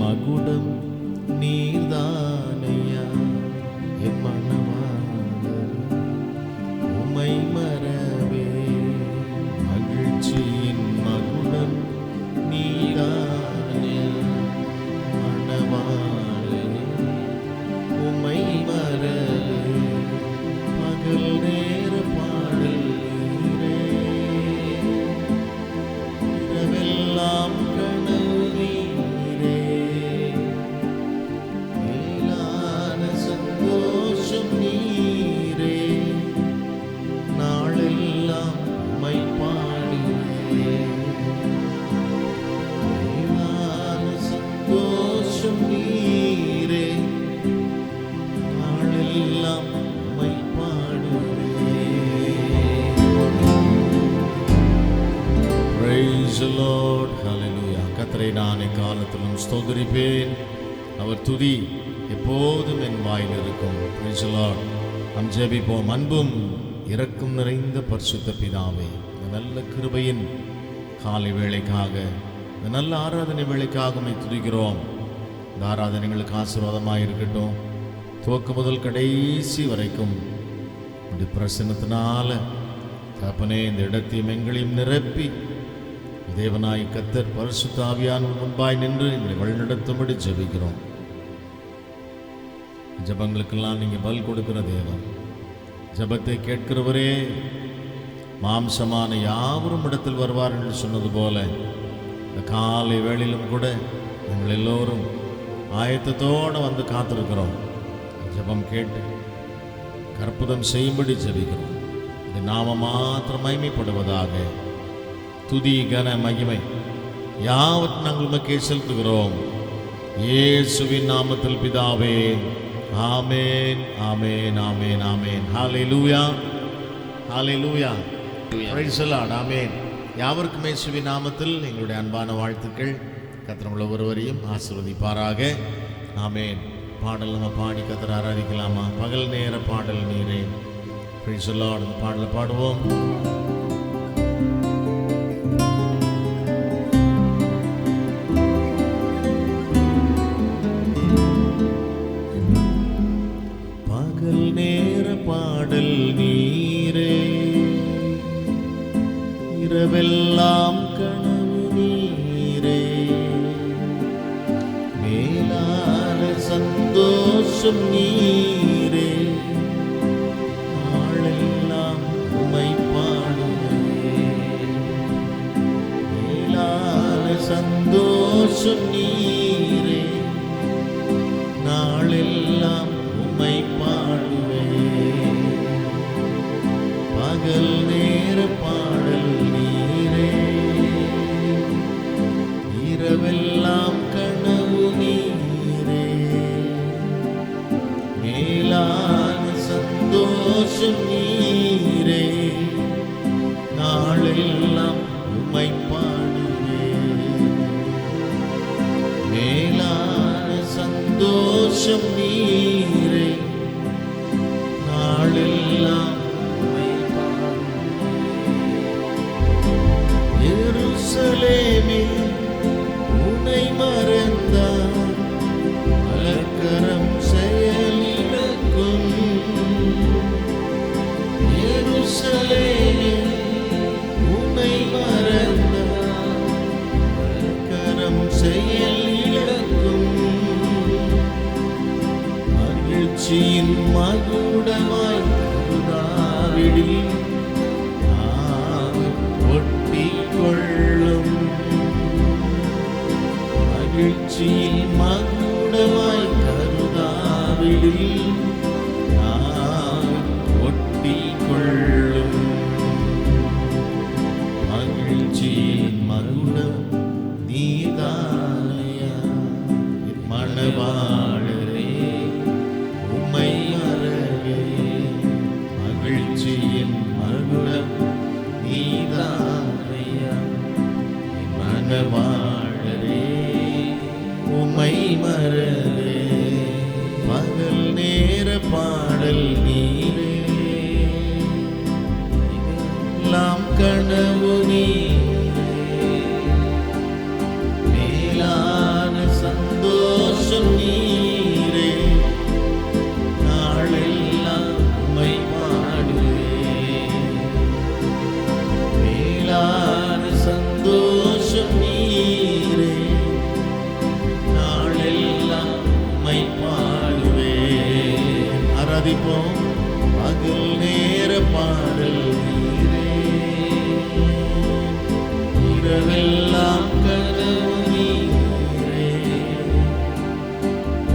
மகுடம் நீர்தானையா என் மனவாளர் உம்மை மறவே மகிழ்ச்சியின் மகுடம் நீர்தானையா மனவாளே உம்மை மறவே பகல் நேர பாடல் நீரே இரவெல்லாம் கர்த்தரை நான் எக்காலத்திலும் ஸ்தோத்திரிப்பேன். அவர் துதி எப்போதும் என் வாயில் இருக்கும். Praise the Lord. நாம் ஜெபிப்போம். அன்பும் இரக்கம் நிறைந்த பரிசுத்த பிதாவே, இந்த நல்ல கிருபையின் காலை வேளைக்காக, இந்த நல்ல ஆராதனை வேளைக்காக உம்மை துதிக்கிறோம். இந்த ஆராதனைகளுக்கு ஆசீர்வாதமாக இருக்கட்டும். துவக்க முதல் கடைசி வரைக்கும் இந்த பிரசன்னத்தினால தகப்பனே இந்த இடத்தையும் எங்களையும் நிரப்பி தேவனாய் கர்த்தர் பரிசுத்த ஆவியானவர் முன்பாய் நின்று எங்களை வழிநடத்தும்படி ஜெபிக்கிறோம். ஜெபங்களுக்கெல்லாம் நீங்க பதில் கொடுக்கிற தேவன், ஜெபத்தை கேட்கிறவரே, மாம்சமான யாவரும் இடத்தில் வருவார் என்று சொன்னது போல இந்த காலை வேளையிலும் கூட நாங்கள் எல்லோரும் ஆயத்தத்தோடு வந்து காத்திருக்கிறோம். ஜெபம் கேட்டு கற்புதம் செய்யும்படி ஜெபிக்கிறோம். இந்த நாம மாத்திரம் மகிமைப்படுவதாக. துதி கன மகிமை யாவற்றையும் நாங்கள் உமக்கே செலுத்துகிறோம். இயேசுவின் நாமத்தில் பிதாவே, ஆமென், ஆமென், ஆமென், ஆமென். ஹல்லேலூயா, ஹல்லேலூயா, பிரைஸ் தி லார்ட், ஆமென். யாவருக்கும் இயேசுவின் நாமத்தில் எங்களுடைய அன்பான வாழ்த்துக்கள். கர்த்தர் உங்கள் ஒவ்வொருவரையும் ஆசீர்வதிப்பாராக. ஆமென். பாடல் நம்ம பாடி கர்த்தரை ஆராதிக்கலாமா? பகல் நேர பாடல் நீரே. Price the Lord. இந்த பாடலை பாடுவோம். பாடல் நீரே, இரவெல்லாம் கனவு நீரே, மேலான சந்தோஷம் நீரே, நாளெல்லாம் உம்மை பாடுவேன். மேலான சந்தோஷம் நீரே, நாளெல்லாம் உம்மை பாடுவேன். பகல் நேர பாடல் நீரே, இரவெல்லாம் கனவு நீரே, மேலான சந்தோஷம் நீரே, நாளெல்லாம் உம்மை பாடுவேன். மேலான சந்தோஷம் நீரே, நாளெல்லாம் எருசலேமே உன்னை மறந்தார் மலர்கரம் செயலிழக்கும். எருசலேமே உன்னை மறந்தார் மலர்கரம் செயலிழக்கும். மகிழ்ச்சியின் மகுடமாய் கருதாவிடில் கொள்ளும். மகிழ்ச்சியில் மகுடமாய் கருதாவிடில் ஒட்டி கொள்ளும். மகிழ்ச்சியின் மகுடம் நீதானையா மணவாளரே, உம்மை மறவே. மகிழ்ச்சியின் மகுடம் நீதானையா மணவாளரே, உம்மை மறவே. பகல் நேர பாடல் நீரே, எல்லாம் கனவு நீரே, மேலான சந்தோஷம் பாடுவேன். ஆராதிப்போம். பகல் நேர பாடல் நீரே, இரவெல்லாம் கனவு நீரே,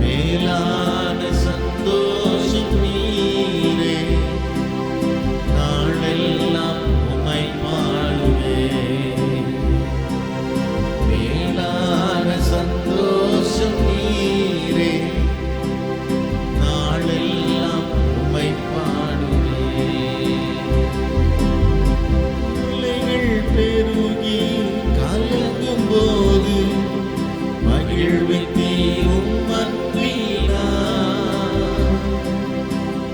மேலான சந்தோஷம் நீரே, நாளெல்லாம் உம்மை பாடுவேன். மேலான சந்தோஷம் நீரே, நாளெல்லாம் உம்மை பாடுவேன். பிள்ளைகள் பெருகி கலங்கும் போது மகிழ்வித்தீரும் அன்பினார்.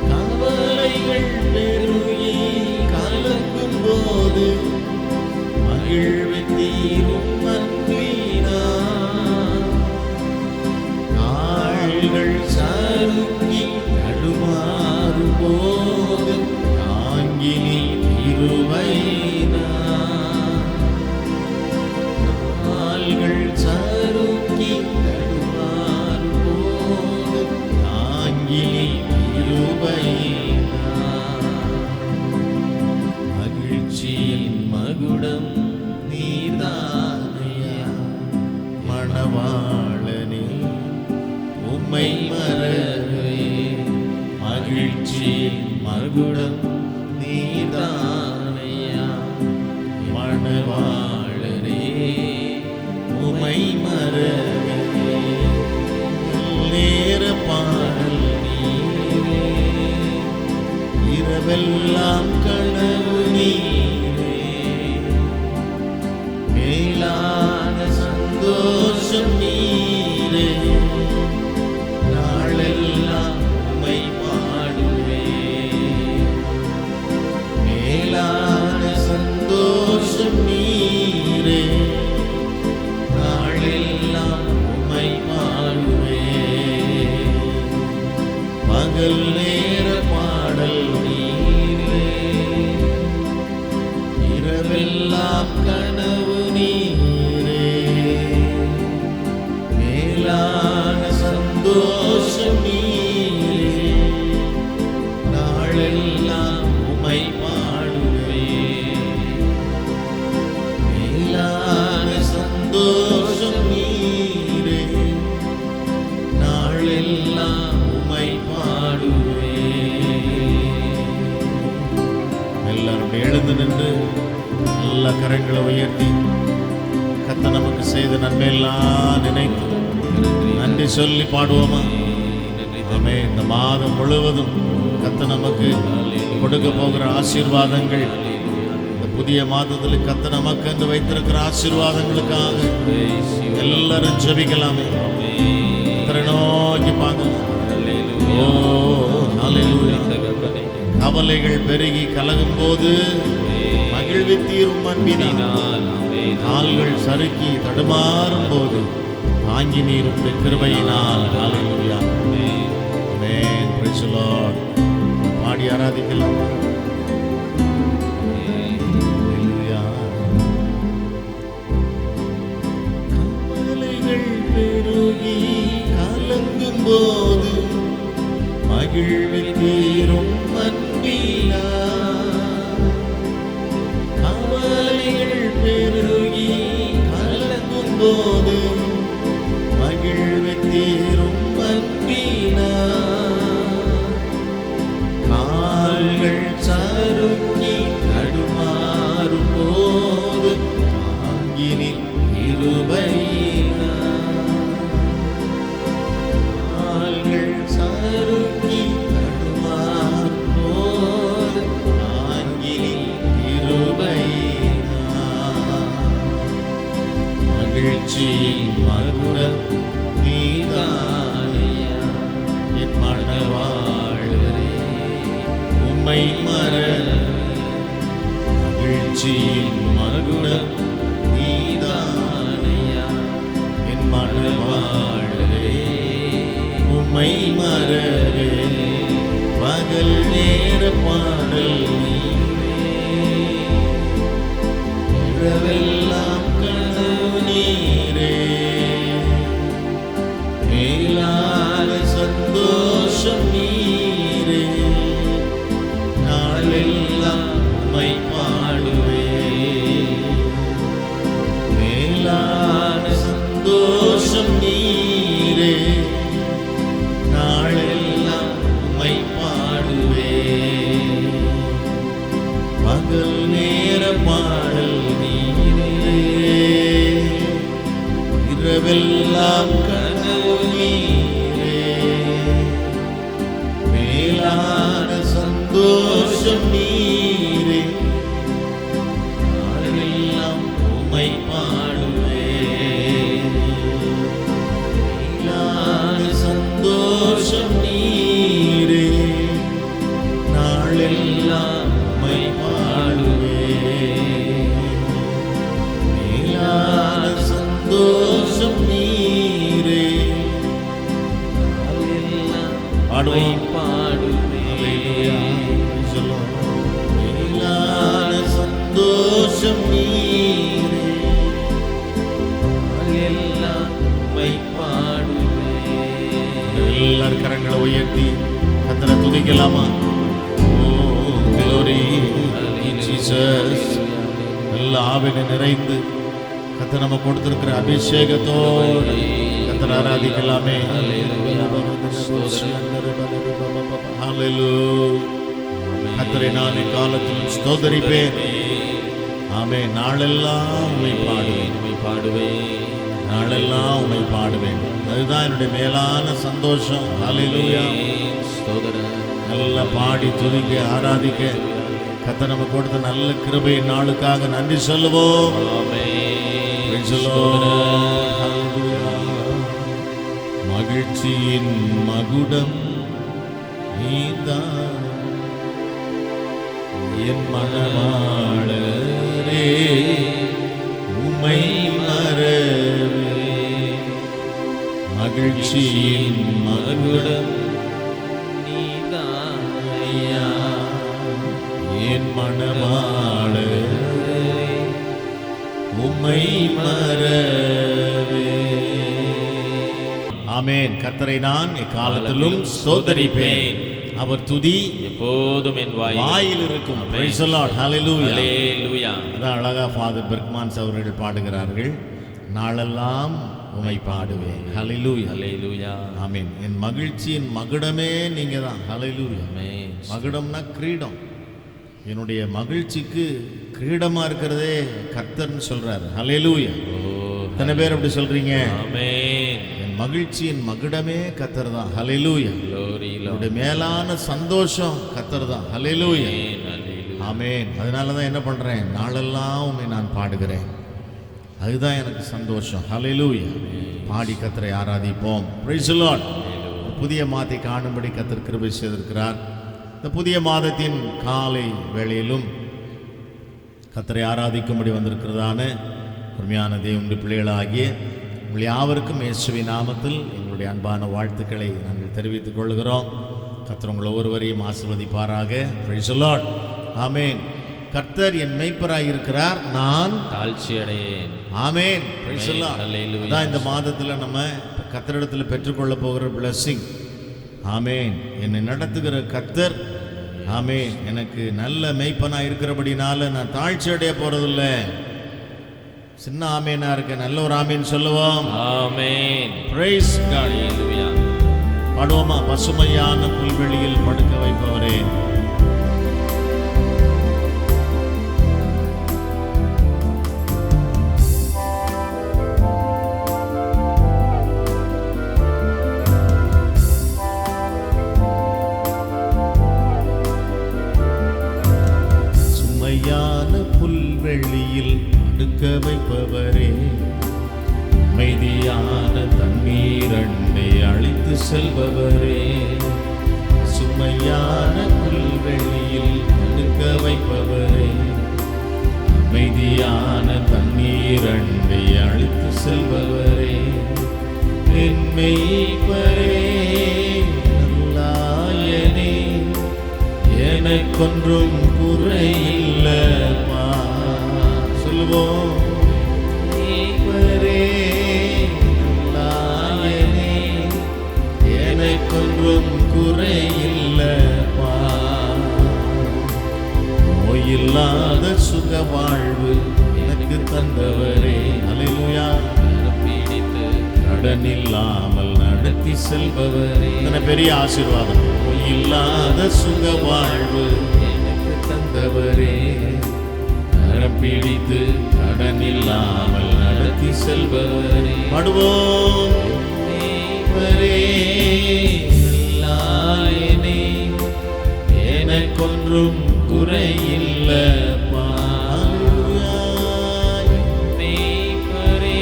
கவலைகள் பெருகி கலங்கும் போது மகிழ்வித்தீரும் அன்பினார். கால்கள் சறுக்கி தடுமாறும் போது தாங்கினி கிருபையினார். கால்கள் சறுக்கி தடுமாறும் போது தாங்கினி கிருபையினார். மகிழ்ச்சியின் மகுடம் நீதானையா, மணவாளனே உம்மை மறவேன். மகிழ்ச்சியின் மகுடம் நீதானையா, மணவாளனே உம்மை மறவேன். நேர பாடல் நீரே, இரவெல்லாம் கனவு நீரே, மேலான சந்தோஷம் நீரே, நாளெல்லாம் உம்மை பாடுவேன். மேலான சந்தோஷம் நீரே, நாளெல்லாம் உம்மை பாடுவேன். பகல் நேர பாடல் நீரே, இரவெல்லாம் கனவு நீரே, மேலான சந்தோஷம் நீரே, நாளெல்லாம் உம்மை பாடுவேன். மேலான சந்தோஷம் நீரே, நாளெல்லாம் உம்மை பாடுவேன். எல்லாரும் எழுந்து நின்று நல்ல கரங்களை உயர்த்தி கர்த்தர் நமக்கு செய்த நன்மையெல்லாம் நினைத்து நன்றி சொல்லி பாடுவோமா? ஆமே. இந்த மாதம் முழுவதும் கர்த்தர் நமக்கு கொடுக்க போகிற ஆசீர்வாதங்கள், இந்த புதிய மாதத்தில் கர்த்தர் நமக்கு என்று வைத்திருக்கிற ஆசீர்வாதங்களுக்காக எல்லாரும் ஜெபிக்கலாமே. கர்த்தரை நோக்கி பார்க்கலாம். ஓ ஹல்லேலூயா. கவலைகள் பெருகி கலகும் போது மகிழ்வித்தீரும் அன்பினால். கால்கள் சறுக்கி தடுமாறும் போது தாங்கி நீரும் கிருபையினால். Hallelujah. Amen. Praise the lord. பாடி ஆராதிக்கலாம். ஹல்லேலூயா. கவலைகள் பெருகி கலங்கும் போது மகிழ்வித்தீரும் அன்பினார். கவலைகள் பெருகி கலங்கும் போது மகிழ்வித்தீரும் அன்பினார். கால்கள் சறுக்கி தடுமாறும் போது தாங்கினி கிருபையினார். கால்கள் சறுக்கி தடுமாறும் போது தாங்கினி கிருபையினார். மகிழ்ச்சியின் மகுடம் நீதானையா, என் மணவாளரே உம்மை மறவேன். மகிழ்ச்சியின் மகுடம் நீதானையா, என் மணவாளரே உம்மை மறவேன். பகல் நேர பாடல் நீரே, இரவெல்லாம் கனவு நீரே, மேலான பாடுவோம். மேலான சந்தோஷம் நீரே, எல்லாம் உம்மை பாடுவேன். எல்லாரும் கரங்களை உயர்த்தி கர்த்தரை துதிக்கலாமா? ஓ glory Jesus. எல்லா ஆவினை நிறைந்து கர்த்தர் நம்ம கொடுத்திருக்கிற அபிஷேகத்தோடு கர்த்தரை ஆராதிக்கலாமே. கர்த்தரை நான் இக்காலத்தில் ஸ்தோத்தரிப்பேன். ஆமென். நாளெல்லாம் உம்மை பாடுவேன், நாளெல்லாம் உம்மை பாடுவேன். அதுதான் என்னுடைய மேலான சந்தோஷம். ஹல்லேலூயா. நல்லா பாடி துதிக்க ஆராதிக்க கர்த்தர் நமக்கு கொடுத்த நல்ல கிருபை நாளுக்காக நன்றி சொல்லுவோம். மகிழ்ச்சியின் மகுடம் நீதான் என் மணவாளரே, உம்மை மறவே. மகிழ்ச்சியின் மகுடம் நீதான் ஐயா, என் மணவாளரே, உம்மை மறவே. ஆமென். கர்த்தரை நான் எக்காலத்திலும் ஸ்தோத்தரிப்பேன். அவர் துதி எப்போதும் என் வாயில் இருக்கும். Praise the Lord. Hallelujah. Hallelujah. அதான் அழகா ஃபாதர் பெர்க்மான்ஸ் அவர்கள் பாடுகிறார்கள், நாளெல்லாம் உம்மை பாடுவேன். Hallelujah. Hallelujah. ஆமென். என் மகிழ்ச்சியின் மகுடமே நீங்க தான். Hallelujah. Amen. மகுடம்னா கிரீடம். என்னுடைய மகிழ்ச்சிக்கு கிரீடமா இருக்கிறதே கர்த்தர்னு சொல்றாரு. Hallelujah. எத்தனை பேர் அப்படி சொல்றீங்க? Amen. என் மகிழ்ச்சியின் மகுடமே கர்த்தர் தான். Hallelujah. Glory Lord. என்னுடைய மேலான சந்தோஷம் கர்த்தர் தான். Hallelujah. Hallelujah. ஆமென். அதனால தான் என்ன பண்றேன், நாளெல்லாம் உம்மை நான் பாடுகிறேன். அதுதான் எனக்கு சந்தோஷம். Hallelujah. பாடி கர்த்தரை ஆராதிப்போம். Praise the Lord. புதிய மாதத்தை காணும்படி கர்த்தர் கிருபை செய்திருக்கிறார். இந்த புதிய மாதத்தின் காலை வேளையிலும் கர்த்தரை ஆராதிக்கும்படி வந்திருக்கிறதான உண்மையான தேவனுடைய பிள்ளைகளாகிய உங்கள் யாவருக்கும் இயேசுவின் நாமத்தில் எங்களுடைய அன்பான வாழ்த்துக்களை நாங்கள் தெரிவித்துக் கொள்கிறோம். கர்த்தர் உங்கள் ஒவ்வொருவரையும் ஆசீர்வதிப்பாராக. Praise the Lord. ஆமென். கர்த்தர் என் மேய்ப்பராய் இருக்கிறார், நான் தாழ்ச்சி அடையேன். ஆமென். Praise the Lord. Hallelujah. அதான் இந்த மாதத்தில் நம்ம கர்த்தரிடத்தில் பெற்றுக்கொள்ள போகிற blessing. ஆமென். என்னை நடத்துகிற கர்த்தர், ஆமென், எனக்கு நல்ல மேய்ப்பனாக இருக்கிறபடினால நான் தாழ்ச்சி அடைய போறதில்லை. சின்ன ஆமேனா இருக்க, நல்ல ஒரு ஆமேன் சொல்லுவோம். Amen. Praise God. Hallelujah. பாடுவோமா? பசுமையான புல்வெளியில் படுக்க வைப்பவரே, சுமையான புல்வெளியில் படுக்க வைப்பவரே, அமைதியான தண்ணீரண்டை அழைத்து செல்பவரே. சுமையான புல்வெளியில் படுக்க வைப்பவரே, அமைதியான தண்ணீரண்டை அழைத்து செல்பவரே. என் மேய்ப்பரே, நல்லாயனே, எனக்கொன்றும் குறையில்லப்பா. சொல்லுவோம். மேய்ப்பரே, நல்லாயனே, எனக்கொன்றும் குறையில்லப்பா. நோயில்லாத சுக வாழ்வு எனக்கு தந்தவரே. அல்லேலூயா. பீடித்து கடன் இல்லாமல் நடத்தி செல்பவரே. என்ன பெரிய ஆசீர்வாதம். நோயில்லாத சுக வாழ்வு எனக்கு தந்தவரே. கரம் பிடித்து கடன் இல்லாமல் நடத்தி செல்பவரே. பாடுவோம். மேய்ப்பரே, நல்லாயனே, எனக்கொன்றும் குறையில்லப்பா. மேய்ப்பரே,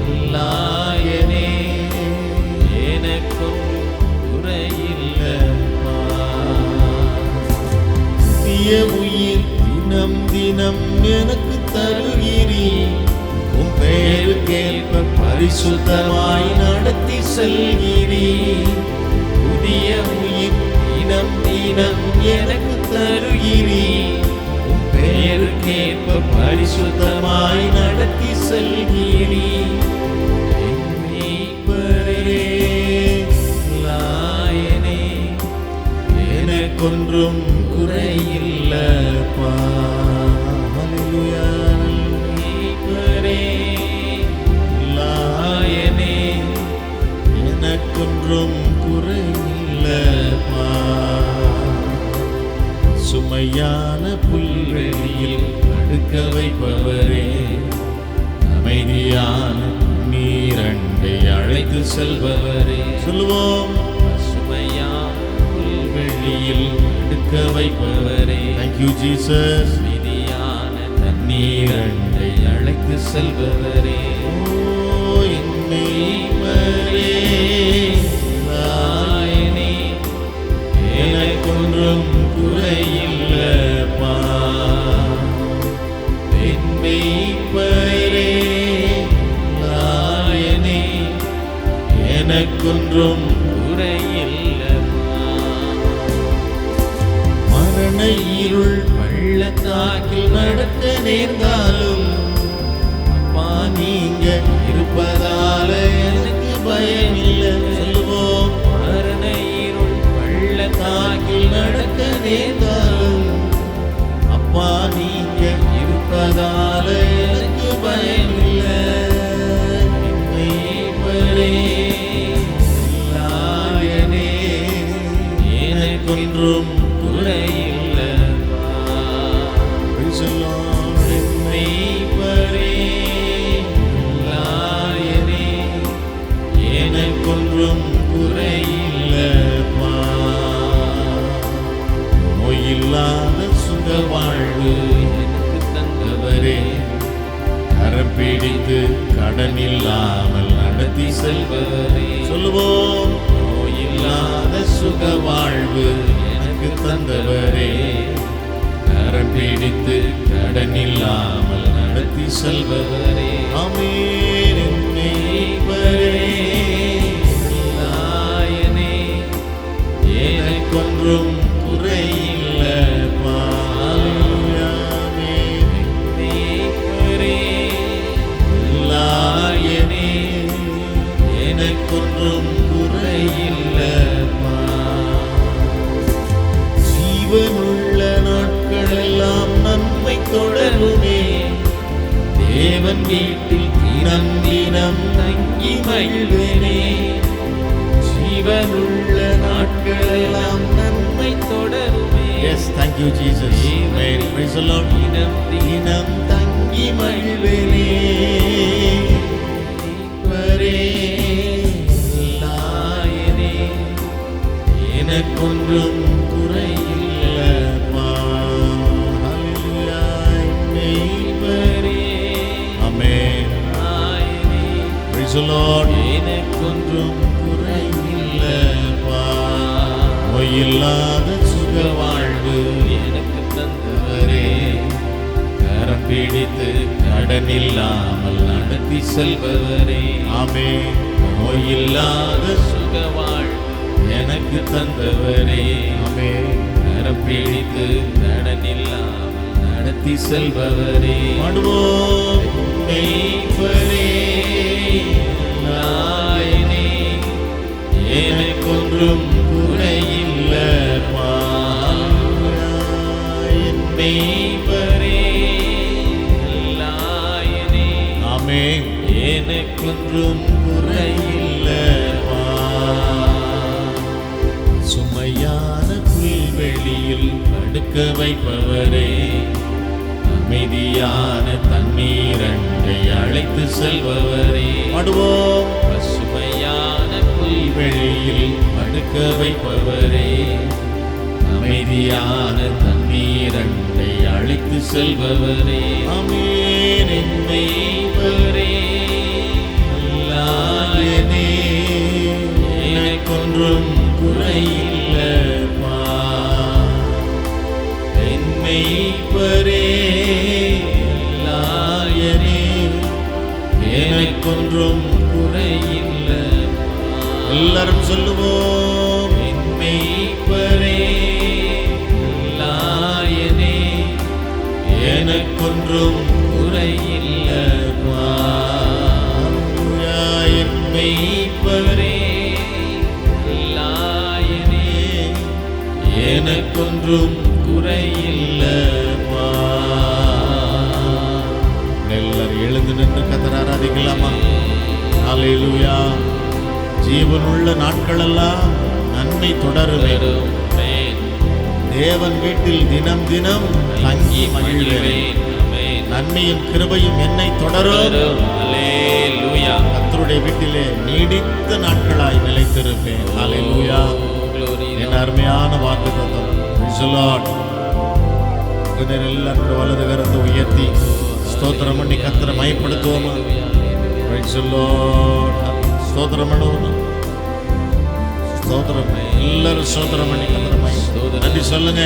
நல்லாயனே, எனக்கொன்றும் குறையில்லப்பா. புதிய உயிர் தினம் தினம் எனக்கு தருகிறீர். உம் பெயருக்கேற்ப பரிசுத்தமாய் நடத்தி செல்கிறீர். புதிய தினம் எனக்கு தருகிறீர். உம் பெயருக்கேற்ப பரிசுத்தமாய் நடத்தி செல்கிறீர். என் மீட்பரே, லாயனே, எனக்கொன்றும் குறையில்லப்பா. ஹல்லேலூயா. மீட்பரே, லாயனே, எனக்கொன்றும் குறையில்லப்பா. சுமையான புல்வெளியில் படுக்க வைப்பவரே, அமைதியான நீரண்டை அழைத்து செல்பவரே. சொல்லுவோம். பசுமையான புல்வெளியில் படுக்க வைப்பவரே, Thank you Jesus. அமைதியான தண்ணீரண்டை அழைத்து செல்பவரே. ஓ என் மீட்பரே, லாயனே, எனக்கொன்றும் குறையில்லப்பா. என் மீட்பரே, லாயனே, எனக்கொன்றும் குறையில்லப்பா. மரண இருள் பள்ளத்தாக்கில் நடக்க நேர்ந்தாலும் அப்பா நீங்க இருப்பதால எனக்கு பயமில்லை. சொல்லுவோம். மரண இருள் பள்ளத்தாக்கில் நடக்க நேர்ந்தாலும் அப்பா நீங்க இருப்பதால எனக்கு பயமில்லை. என் மீட்பரே, லாயனே, எனக்கொன்றும் குறையில்லப்பா. Praise the Lord. என் மீட்பரே, லாயனே, எனக்கொன்றும் குறையில்லப்பா. நோயில்லாத சுக வாழ்வு எனக்கு தந்தவரே, கரம் பிடித்து கடன் இல்லாமல் நடத்தி செல்பவரே. சொல்லுவோம். நோயில்லாத சுக வாழ்வு எனக்கு தந்தவரே, கரம் பிடித்து கடன் இல்லாமல் நடத்தி செல்பவரே. ஆமென். என் மீட்பரே, லாயனே, எனக்கொன்றும் குறையில்லப்பா. ஆமென். மீட்பரே, லாயனே, எனக்கொன்றும் குறையில்லப்பா. ஜீவனுள்ள நாட்களெல்லாம் நன்மை தொடருமே. தேவன் வீட்டில் தினம் தினம் தங்கி மகிழ்வேனே. ஜீவனுள்ள நாட்களெல்லாம் நன்மை தொடருமே. Yes, thank you Jesus. Amen. Praise the Lord. தினம் தினம் தங்கி மகிழ்வேனே. மீட்பரே, லாயனே, எனக்கொன்றும் குறையில்லப்பா. ஹல்லேலூயா. மீட்பரே. ஆமென். லாயனே, Praise the Lord. எனக்கொன்றும் குறையில்லப்பா. நோயில்லாத சுக வாழ்வு எனக்கு தந்தவரே, கரம் பிடித்து கடன் இல்லாமல் நடத்தி செல்பவரே. ஆமென். நோயில்லாத சுகவாழ் எனக்கு தந்தவரே. ஆமென். கரம் பிடித்து கடனில்லாமல் நடத்தி செல்பவரே. பாடுவோம். மீட்பரே, லாயனே, எனக்கொன்றும் குறையில்லப்பா. என் மீட்பரே, லாயனே, ஆமென். எனக்கொன்றும் குறையில்லப்பா. சுமையான புல்வெளியில் படுக்க வைப்பவரே, அமைதியான தண்ணீரண்டை அழைத்து செல்பவரே. பாடுவோம். பசுமையான புல்வெளியில் படுக்க வைப்பவரே, அமைதியான தண்ணீரண்டை அழைத்து செல்பவரே. ஆமென். என் மீட்பரே, லாயனே, எனக்கொன்றும் குறையில்லப்பா. என் மீட்பரே, லாயனே, எனக்கொன்றும் குறையில்லப்பா. எல்லாரும் சொல்லுவோம். என் மீட்பரே, எனக்கொன்றும் குறையில்லப்பா. எல்லாரும் எழுந்து நின்று கர்த்தரை ஆராதிக்கலாமா? ஹல்லேலூயா. ஜீவனுள்ள நாட்களெல்லாம் நன்மை தொடருமே. தேவன் வீட்டில் தினம் தினம் தங்கி மகிழ்வேன். நன்மையும் கிருபையும் என்னை தொடரும். அல்லேலூயா. கர்த்தருடைய வீட்டிலே நீடித்த நாட்களாய் நிலைத்திருப்பேன். ஹல்லேலூயா. என் அருமையான வாக்குத்தத்தம். Praise the Lord. கொஞ்சம் எல்லாரும் வலது கரத்தை உயர்த்தி ஸ்தோத்திரம் பண்ணி கர்த்தரை மகிமைப்படுத்துவோமா? Praise the Lord. ஸ்தோத்திரம் பண்ணுவோமா? ஸ்தோத்திரம். எல்லாரும் ஸ்தோத்திரம் பண்ணி கர்த்தரை மகிமைப்படுத்துவோம். நன்றி சொல்லுங்க.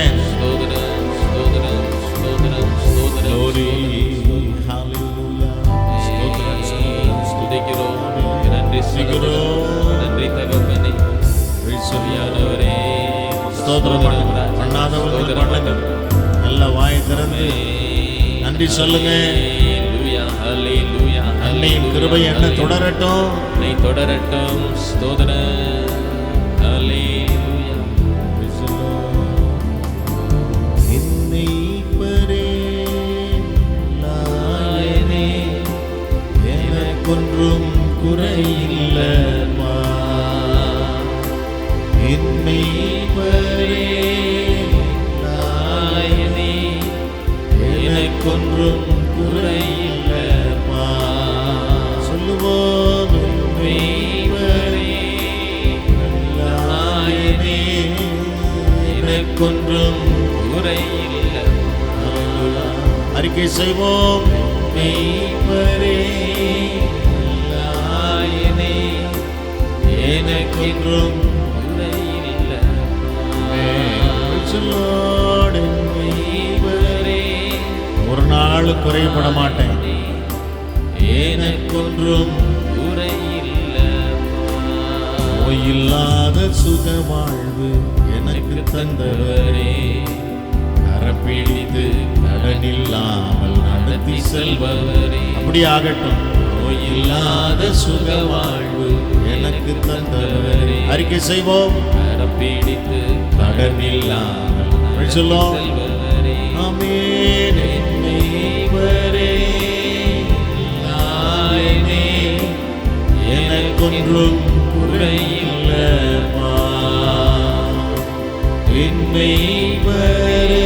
Glory. Hallelujah. ஸ்தோத்திரம், ஸ்தோத்திரம், ஸ்துதிக்கிறோம். நன்றி சொல்லுகிறோம். நன்றி தகப்பனே. Praise the Lord. ஆண்டவரே, ஸ்தோத்திரம் பண்ணுங்க. பண்ணாதவர்கள் பண்ணுங்க. நல்ல வாய் திறந்து நன்றி சொல்லுங்க. ஹல்லேலூயா, ஹல்லேலூயா. நன்மையும் கிருபை என்ன தொடரட்டும். என்னை தொடரட்டும். ஸ்தோத்திரம். ஹல்லேலூயா. என்னை பரேலாயனே, எனக்கொன்றும் குறையில்லப்பா. என்னை பரேலாயனே, எனக்கொன்றும் குறையில்லப்பா. சொல்லுவோம். என்னை பரேலாயனே, எனக்கொன்றும் குறையில்லை. அறிக்கை செய்வோம். நாயனே, எனக்கென்றும் குறையில்லை. ஒரு நாள் குறைபட மாட்டேன். எனக்கொன்றும் குறையில்லை. நோயில்லாத சுக வாழ்வு எனக்கு தந்தவரே, கரப்பிடித்து கடனில்லாமல் நடத்தி செல்பவரே. அப்படி ஆகட்டும். நோயில்லாத சுக வாழ்வு எனக்கு தந்தவரே. அறிக்கை செய்வோம். கரப்பிடித்து கடனில்லாமல் Praise the Lord. செல்பவரே. ஆமென். என்னை பரேலாயனே, எனக்கொன்றும் குறையில்லப்பா. என்னை பரேலாயனே,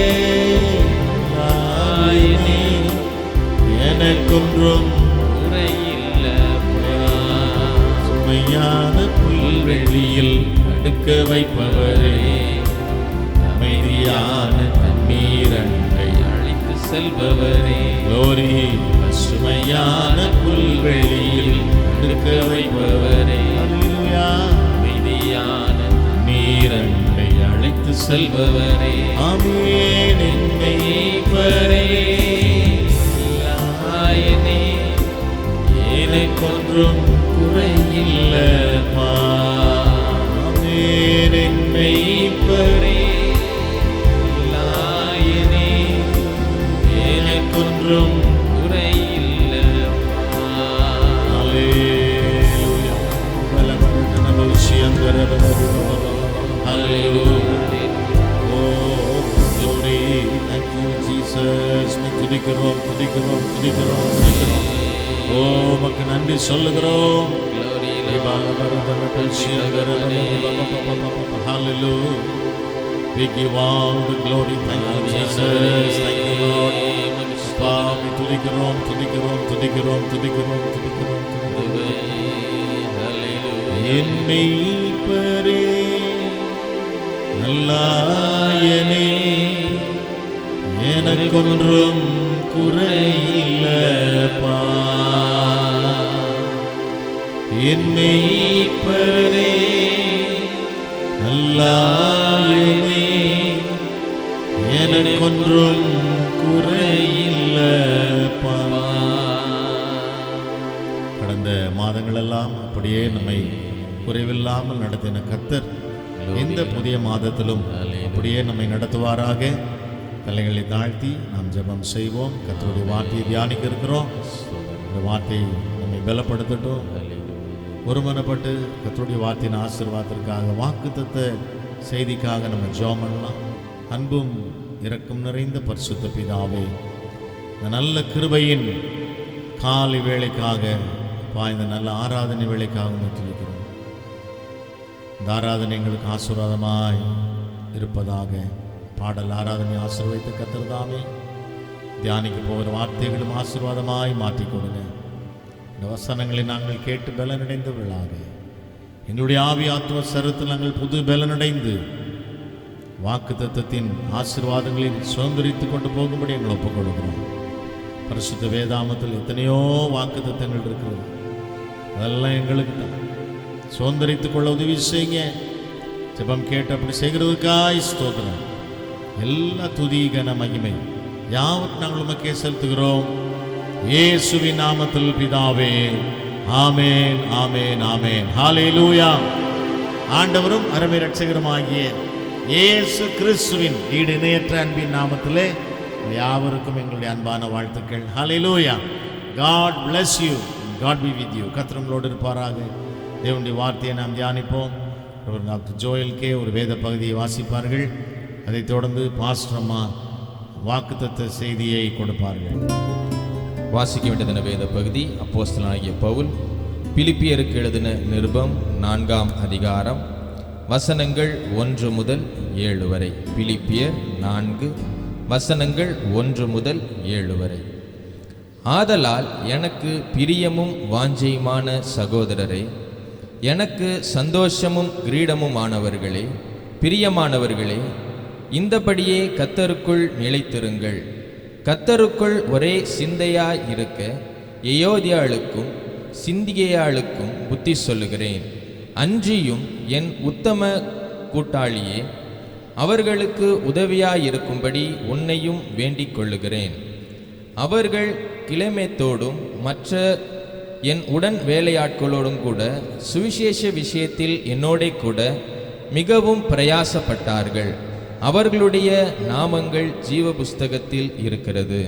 எனக்கொன்றும் குறையில்லப்பா. சுமையான புல்வெளியில் அடுக்க வைப்பவரே, அமைதியான தண்ணீரண்டை அழைத்து செல்பவரே. Glory. சுமையான புல்வெளியில் அடுக்க வைப்பவரே, ஹல்லேலூயா. அமைதியான நீரண்டை அழைத்து செல்பவரே. ஆமென். என்னை பரேலாயனே, எனக்கொன்றும் குறையில்லப்பா. ஆமென். என்னை பரேலாயனே, எனக்கொன்றும் குறையில்லப்பா. ஹல்லேலூயா. Hallelujah. Oh, glory. Thank you, Jesus. துதிக்கிறோம், துதிக்கிறோம், துதிக்கிறோம், துதிக்கிறோம். ஓ, உமக்கு நன்றி சொல்லுகிறோம். Hallelujah. We give all the glory. Thank you, Jesus. Thank you, Lord. அப்பா, உம்மை துதிக்கிறோம், துதிக்கிறோம், துதிக்கிறோம், துதிக்கிறோம், துதிக்கிறோம், துதிக்கிறோம். என்னை பரே நல்லாயனே, எனக்கொன்றும் குறையில்லப்பா. என்னை பரே நல்லாயனே, எனக்கொன்றும் குறையில்லப்பா. கடந்த மாதங்களெல்லாம் அப்படியே நம்மை குறைவில்லாமல் நடத்தின கர்த்தர் இந்த புதிய மாதத்திலும் அப்படியே நம்மை நடத்துவாராக. தலைகளை தாழ்த்தி நாம் ஜெபம் செய்வோம். கர்த்தருடைய வார்த்தையை தியானிக்க இருக்கிறோம். இந்த வார்த்தை நம்மை பலப்படுத்தட்டும். ஒருமனப்பட்டு கர்த்தருடைய வார்த்தையின் ஆசீர்வாதத்திற்காக வாக்குத்தத்த செய்திக்காக நம்ம ஜெபம் பண்ணலாம். அன்பும் இரக்கம் நிறைந்த பரிசுத்த பிதாவே, இந்த நல்ல கிருபையின் காலை வேளைக்காக இந்த நல்ல ஆராதனை வேளைக்காக வைக்கிறோம். இந்த ஆராதனை எங்களுக்கு ஆசீர்வாதமாய் இருப்பதாக. பாடல் ஆராதனை ஆசீர்வதித்த கர்த்தர் தாமே தியானிக்க போகிற வார்த்தைகளும் ஆசீர்வாதமாய் மாற்றிக் கொடுங்க. இந்த வசனங்களை நாங்கள் கேட்டு பலனடைந்தவர்களாக எங்களுடைய ஆவி ஆத்துவ சரத்தில் நாங்கள் புது பலனடைந்து வாக்கு தத்தத்தின் ஆசீர்வாதங்களில் சுதந்திரித்து கொண்டு போகும்படி எங்களை ஒப்புக் கொடுக்கிறோம். பரிசுத்த வேதாமத்தில் எத்தனையோ வாக்கு தத்தங்கள் இருக்கிறது. அதெல்லாம் எங்களுக்கு தான் சுதந்திரித்துக் கொள்ள உதவி செய்யுங்க. ஜெபம் கேட்டு அப்படி செய்கிறதுக்காய் ஸ்தோத்திரம். எல்லா துதி கன மகிமை யாவற்றையும் நாங்கள் உமக்கே செலுத்துகிறோம். இயேசுவின் நாமத்தில் பிதாவே, ஆமேன், ஆமேன், ஆமேன். ஹல்லேலூயா. ஆண்டவரும் அருமை இரட்சகருமாகிய இயேசு கிறிஸ்துவின் ஈடு இணையற்ற அன்பின் நாமத்திலே யாவருக்கும் எங்களுடைய அன்பான வாழ்த்துக்கள். ஹல்லேலூயா. God bless you. God be with you. கர்த்தர் உங்களோடு இருப்பாராக. தேவனுடைய வார்த்தையை நாம் தியானிப்போம். டாக்டர் ஜோயல் கே ஒரு வேத பகுதியை வாசிப்பார்கள். அதைத் தொடர்ந்து பாஸ்டர் அம்மா வாக்குத்தத்த செய்தியை கொடுப்பார்கள். வாசிக்க வேண்டியதன வேத பகுதி அப்போஸ்தலனாகிய பவுல் பிலிப்பியருக்கு எழுதின நிருபம் 4ஆம் அதிகாரம் வசனங்கள் 1 முதல் 7 வரை. பிலிப்பியர் 4 வசனங்கள் 1 முதல் 7 வரை. ஆதலால் எனக்கு பிரியமும் வாஞ்சையுமான சகோதரரே, எனக்கு சந்தோஷமும் கிரீடமுமானவர்களே, பிரியமானவர்களே, இந்தபடியே கர்த்தருக்குள் நிலைத்திருங்கள். கர்த்தருக்குள் ஒரே சிந்தையாய் இருக்க எயோதியாளுக்கும் சிந்திகேயாளுக்கும் புத்தி சொல்லுகிறேன். அன்றியும் என் உத்தம கூட்டாளியே, அவர்களுக்கு உதவியாயிருக்கும்படி உன்னையும் வேண்டிக் கொள்ளுகிறேன். அவர்கள் கிளேமேத்தோடும் மற்ற என் உடன் வேலையாட்களோடும் கூட சுவிசேஷ விஷயத்தில் என்னோடே கூட மிகவும் பிரயாசப்பட்டார்கள். அவர்களுடைய நாமங்கள் ஜீவ புஸ்தகத்தில் இருக்கிறது.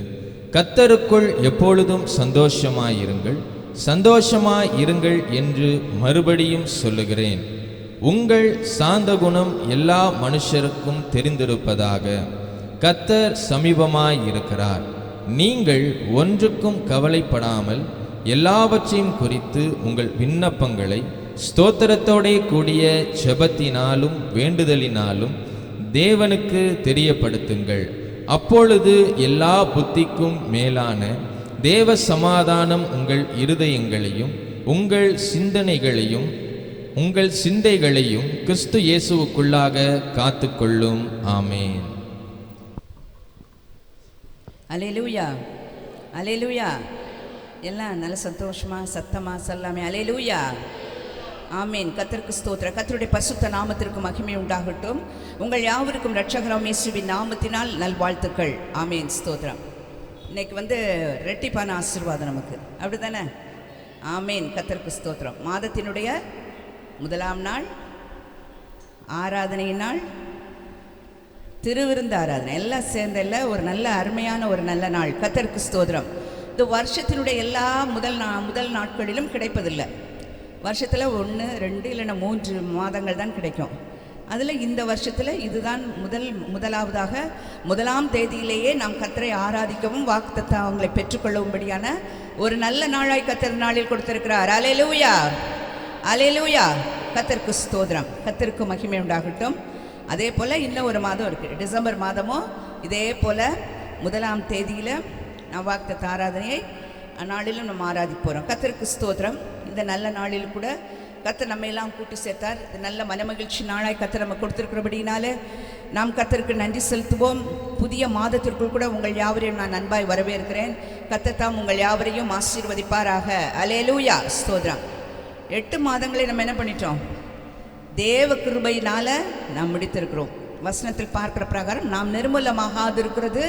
கர்த்தருக்குள் எப்பொழுதும் சந்தோஷமாயிருங்கள், சந்தோஷமாயிருங்கள் என்று மறுபடியும் சொல்லுகிறேன். உங்கள் சாந்த குணம் எல்லா மனுஷருக்கும் தெரிந்திருப்பதாக. கர்த்தர் சமீபமாயிருக்கிறார். நீங்கள் ஒன்றுக்கும் கவலைப்படாமல் எல்லாவற்றையும் குறித்து உங்கள் விண்ணப்பங்களை ஸ்தோத்திரத்தோடே கூடிய ஜெபத்தினாலும் வேண்டுதலினாலும் தேவனுக்கு தெரியப்படுத்துங்கள். அப்பொழுது எல்லா புத்திக்கும் மேலான தேவ சமாதானம் உங்கள் இருதயங்களையும் உங்கள் சிந்தைகளையும் கிறிஸ்து இயேசுவுக்குள்ளாக காத்துக்கொள்ளும். ஆமேன். அல்லேலூயா, அல்லேலூயா. எல்லாம் நல்ல சந்தோஷமா சத்தமா சொல்லாமே அல்லேலூயா, ஆமேன். கர்த்தருக்கு ஸ்தோத்திரம். கர்த்தருடைய பரிசுத்த நாமத்திற்கு மகிமை உண்டாகட்டும். உங்கள் யாவருக்கும் இரட்சகராம் இயேசுவின் நாமத்தினால் நல்வாழ்த்துக்கள். ஆமேன், ஸ்தோத்திரம். இன்னைக்கு ரெட்டிப்பான ஆசீர்வாதம் நமக்கு, அப்படி தானே? ஆமேன், கர்த்தருக்கு ஸ்தோத்திரம். மாதத்தினுடைய முதலாம் நாள், ஆராதனையினால், திருவிருந்து ஆராதனை எல்லாம் சேர்ந்தல்ல ஒரு நல்ல அருமையான ஒரு நல்ல நாள். கர்த்தருக்கு ஸ்தோத்திரம். இது வருஷத்தினுடைய எல்லா முதல் நாட்களிலும் கிடைப்பதில்லை. வருஷத்தில் 1, 2 இல்லைன்னா 3 மாதங்கள் தான் கிடைக்கும். அதில் இந்த வருஷத்தில் இதுதான் முதலாவதாக 1ஆம் தேதியிலேயே நாம் கர்த்தரை ஆராதிக்கவும் வாக்குத்தத்தம் அவங்களை பெற்றுக்கொள்ளும்படியான ஒரு நல்ல நாளாய் கர்த்தர் நாளில் கொடுத்திருக்கிறார். அல்லேலூயா, அல்லேலூயா. கர்த்தருக்கு ஸ்தோத்திரம். கர்த்தருக்கு மகிமை உண்டாகட்டும். அதே போல் இன்னும் ஒரு மாதம் இருக்குது, டிசம்பர் மாதமும் இதே போல் 1ஆம் தேதியில் நான் வாக்குத்தத்த ஆராதனையை அந்நாளிலும் நம்ம ஆராதிக்க போகிறோம். கர்த்தருக்கு ஸ்தோத்திரம். இந்த நல்ல நாளில் கூட கர்த்தர் நம்ம எல்லாம் கூட்டி சேர்த்தார். இந்த நல்ல மனமகிழ்ச்சி நாளாய் கர்த்தர் நம்ம கொடுத்துருக்கிறபடினால நாம் கர்த்தருக்கு நன்றி செலுத்துவோம். புதிய மாதத்திற்குள் கூட உங்கள் யாவரையும் நான் அன்பாய் வரவேற்கிறேன். கர்த்தர் தாம் உங்கள் யாவரையும் ஆசீர்வதிப்பாராக. அல்லேலூயா, ஸ்தோத்திரம். 8 மாதங்களை நம்ம என்ன பண்ணிட்டோம்? தேவ கிருபையினால நாம் முடித்திருக்கிறோம். வசனத்தில் பார்க்கிற பிரகாரம் நாம் நிர்மூலமாகாதிருக்கிறது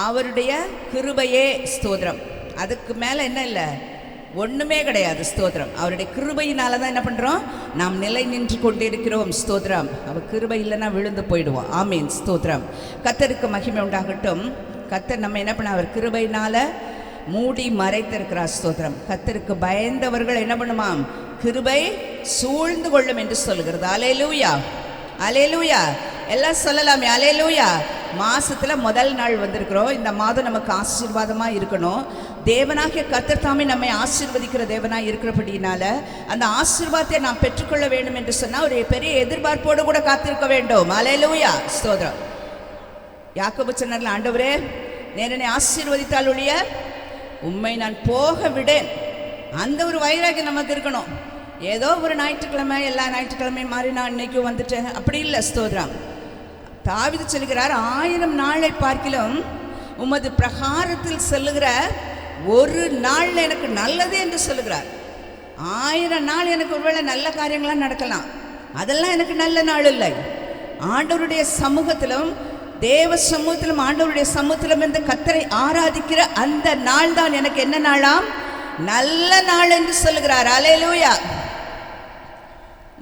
அவருடைய கிருபையே. ஸ்தோத்திரம். அதுக்கு மேலே என்ன இல்லை, ஒன்றுமே கிடையாது. ஸ்தோத்திரம். அவருடைய கிருபையினால தான் என்ன பண்ணுறோம்? நாம் நிலை நின்று கொண்டிருக்கிறோம். ஸ்தோத்திரம். அவர் கிருபை இல்லைன்னா விழுந்து போயிடுவோம். ஆமீன், ஸ்தோத்திரம். கர்த்தருக்கு மகிமை உண்டாகட்டும். கர்த்தர் நம்ம என்ன பண்ண, அவர் கிருபையினால மூடி மறைத்திருக்கிறார். ஸ்தோத்திரம். கர்த்தருக்கு பயந்தவர்கள் என்ன பண்ணுமாம்? கிருபை சூழ்ந்து கொள்ளும் என்று சொல்லுகிறது. அல்லேலூயா, அல்லேலூயா. எல்லாம் சொல்லலாமே அல்லேலூயா. மாசத்துல முதல் நாள் வந்திருக்கிறோம். இந்த மாதம் நமக்கு ஆசீர்வாதமா இருக்கணும். தேவனாகிய கர்த்தர் தாமே நம்மை ஆசீர்வதிக்கிற தேவனாக இருக்கிறபடினால அந்த ஆசீர்வாதத்தை நாம் பெற்றுக்கொள்ள வேண்டும் என்று சொன்னால் ஒரு பெரிய எதிர்பார்ப்போடு கூட காத்திருக்க வேண்டும். அல்லேலூயா, ஸ்தோத்திரம். யாக்கோபு சொன்னார்ல, ஆண்டவரே நேரனை ஆசீர்வதித்தால் ஒழிய உம்மை நான் போக விடேன். அந்த ஒரு வைராகியம் நமக்கு இருக்கணும். ஏதோ ஒரு ஞாயிற்றுக்கிழமை, எல்லா ஞாயிற்றுக்கிழமையும் மாறி நான் இன்னைக்கும் வந்துட்டேன் அப்படி இல்லை. ஸ்தோத்திரம். தாவீது சொல்கிறார், 1000 நாளை பார்க்கிலும் உமது பிரகாரத்தில் செல்லுகிற ஒரு நாள் எனக்கு நல்லது என்று சொல்லுகிறார். 1000 நாள் எனக்கு ஒருவேளை நல்ல காரியங்களாம் நடக்கலாம், அதெல்லாம் எனக்கு நல்ல நாள் இல்லை. ஆண்டவருடைய சமூகத்திலும் தேவ சமூகத்திலும் ஆண்டவருடைய சமூகத்திலும் இந்த கர்த்தரை ஆராதிக்கிற அந்த நாள் தான் எனக்கு என்ன நாளாம்? நல்ல நாள் என்று சொல்லுகிறார். அல்லேலூயா.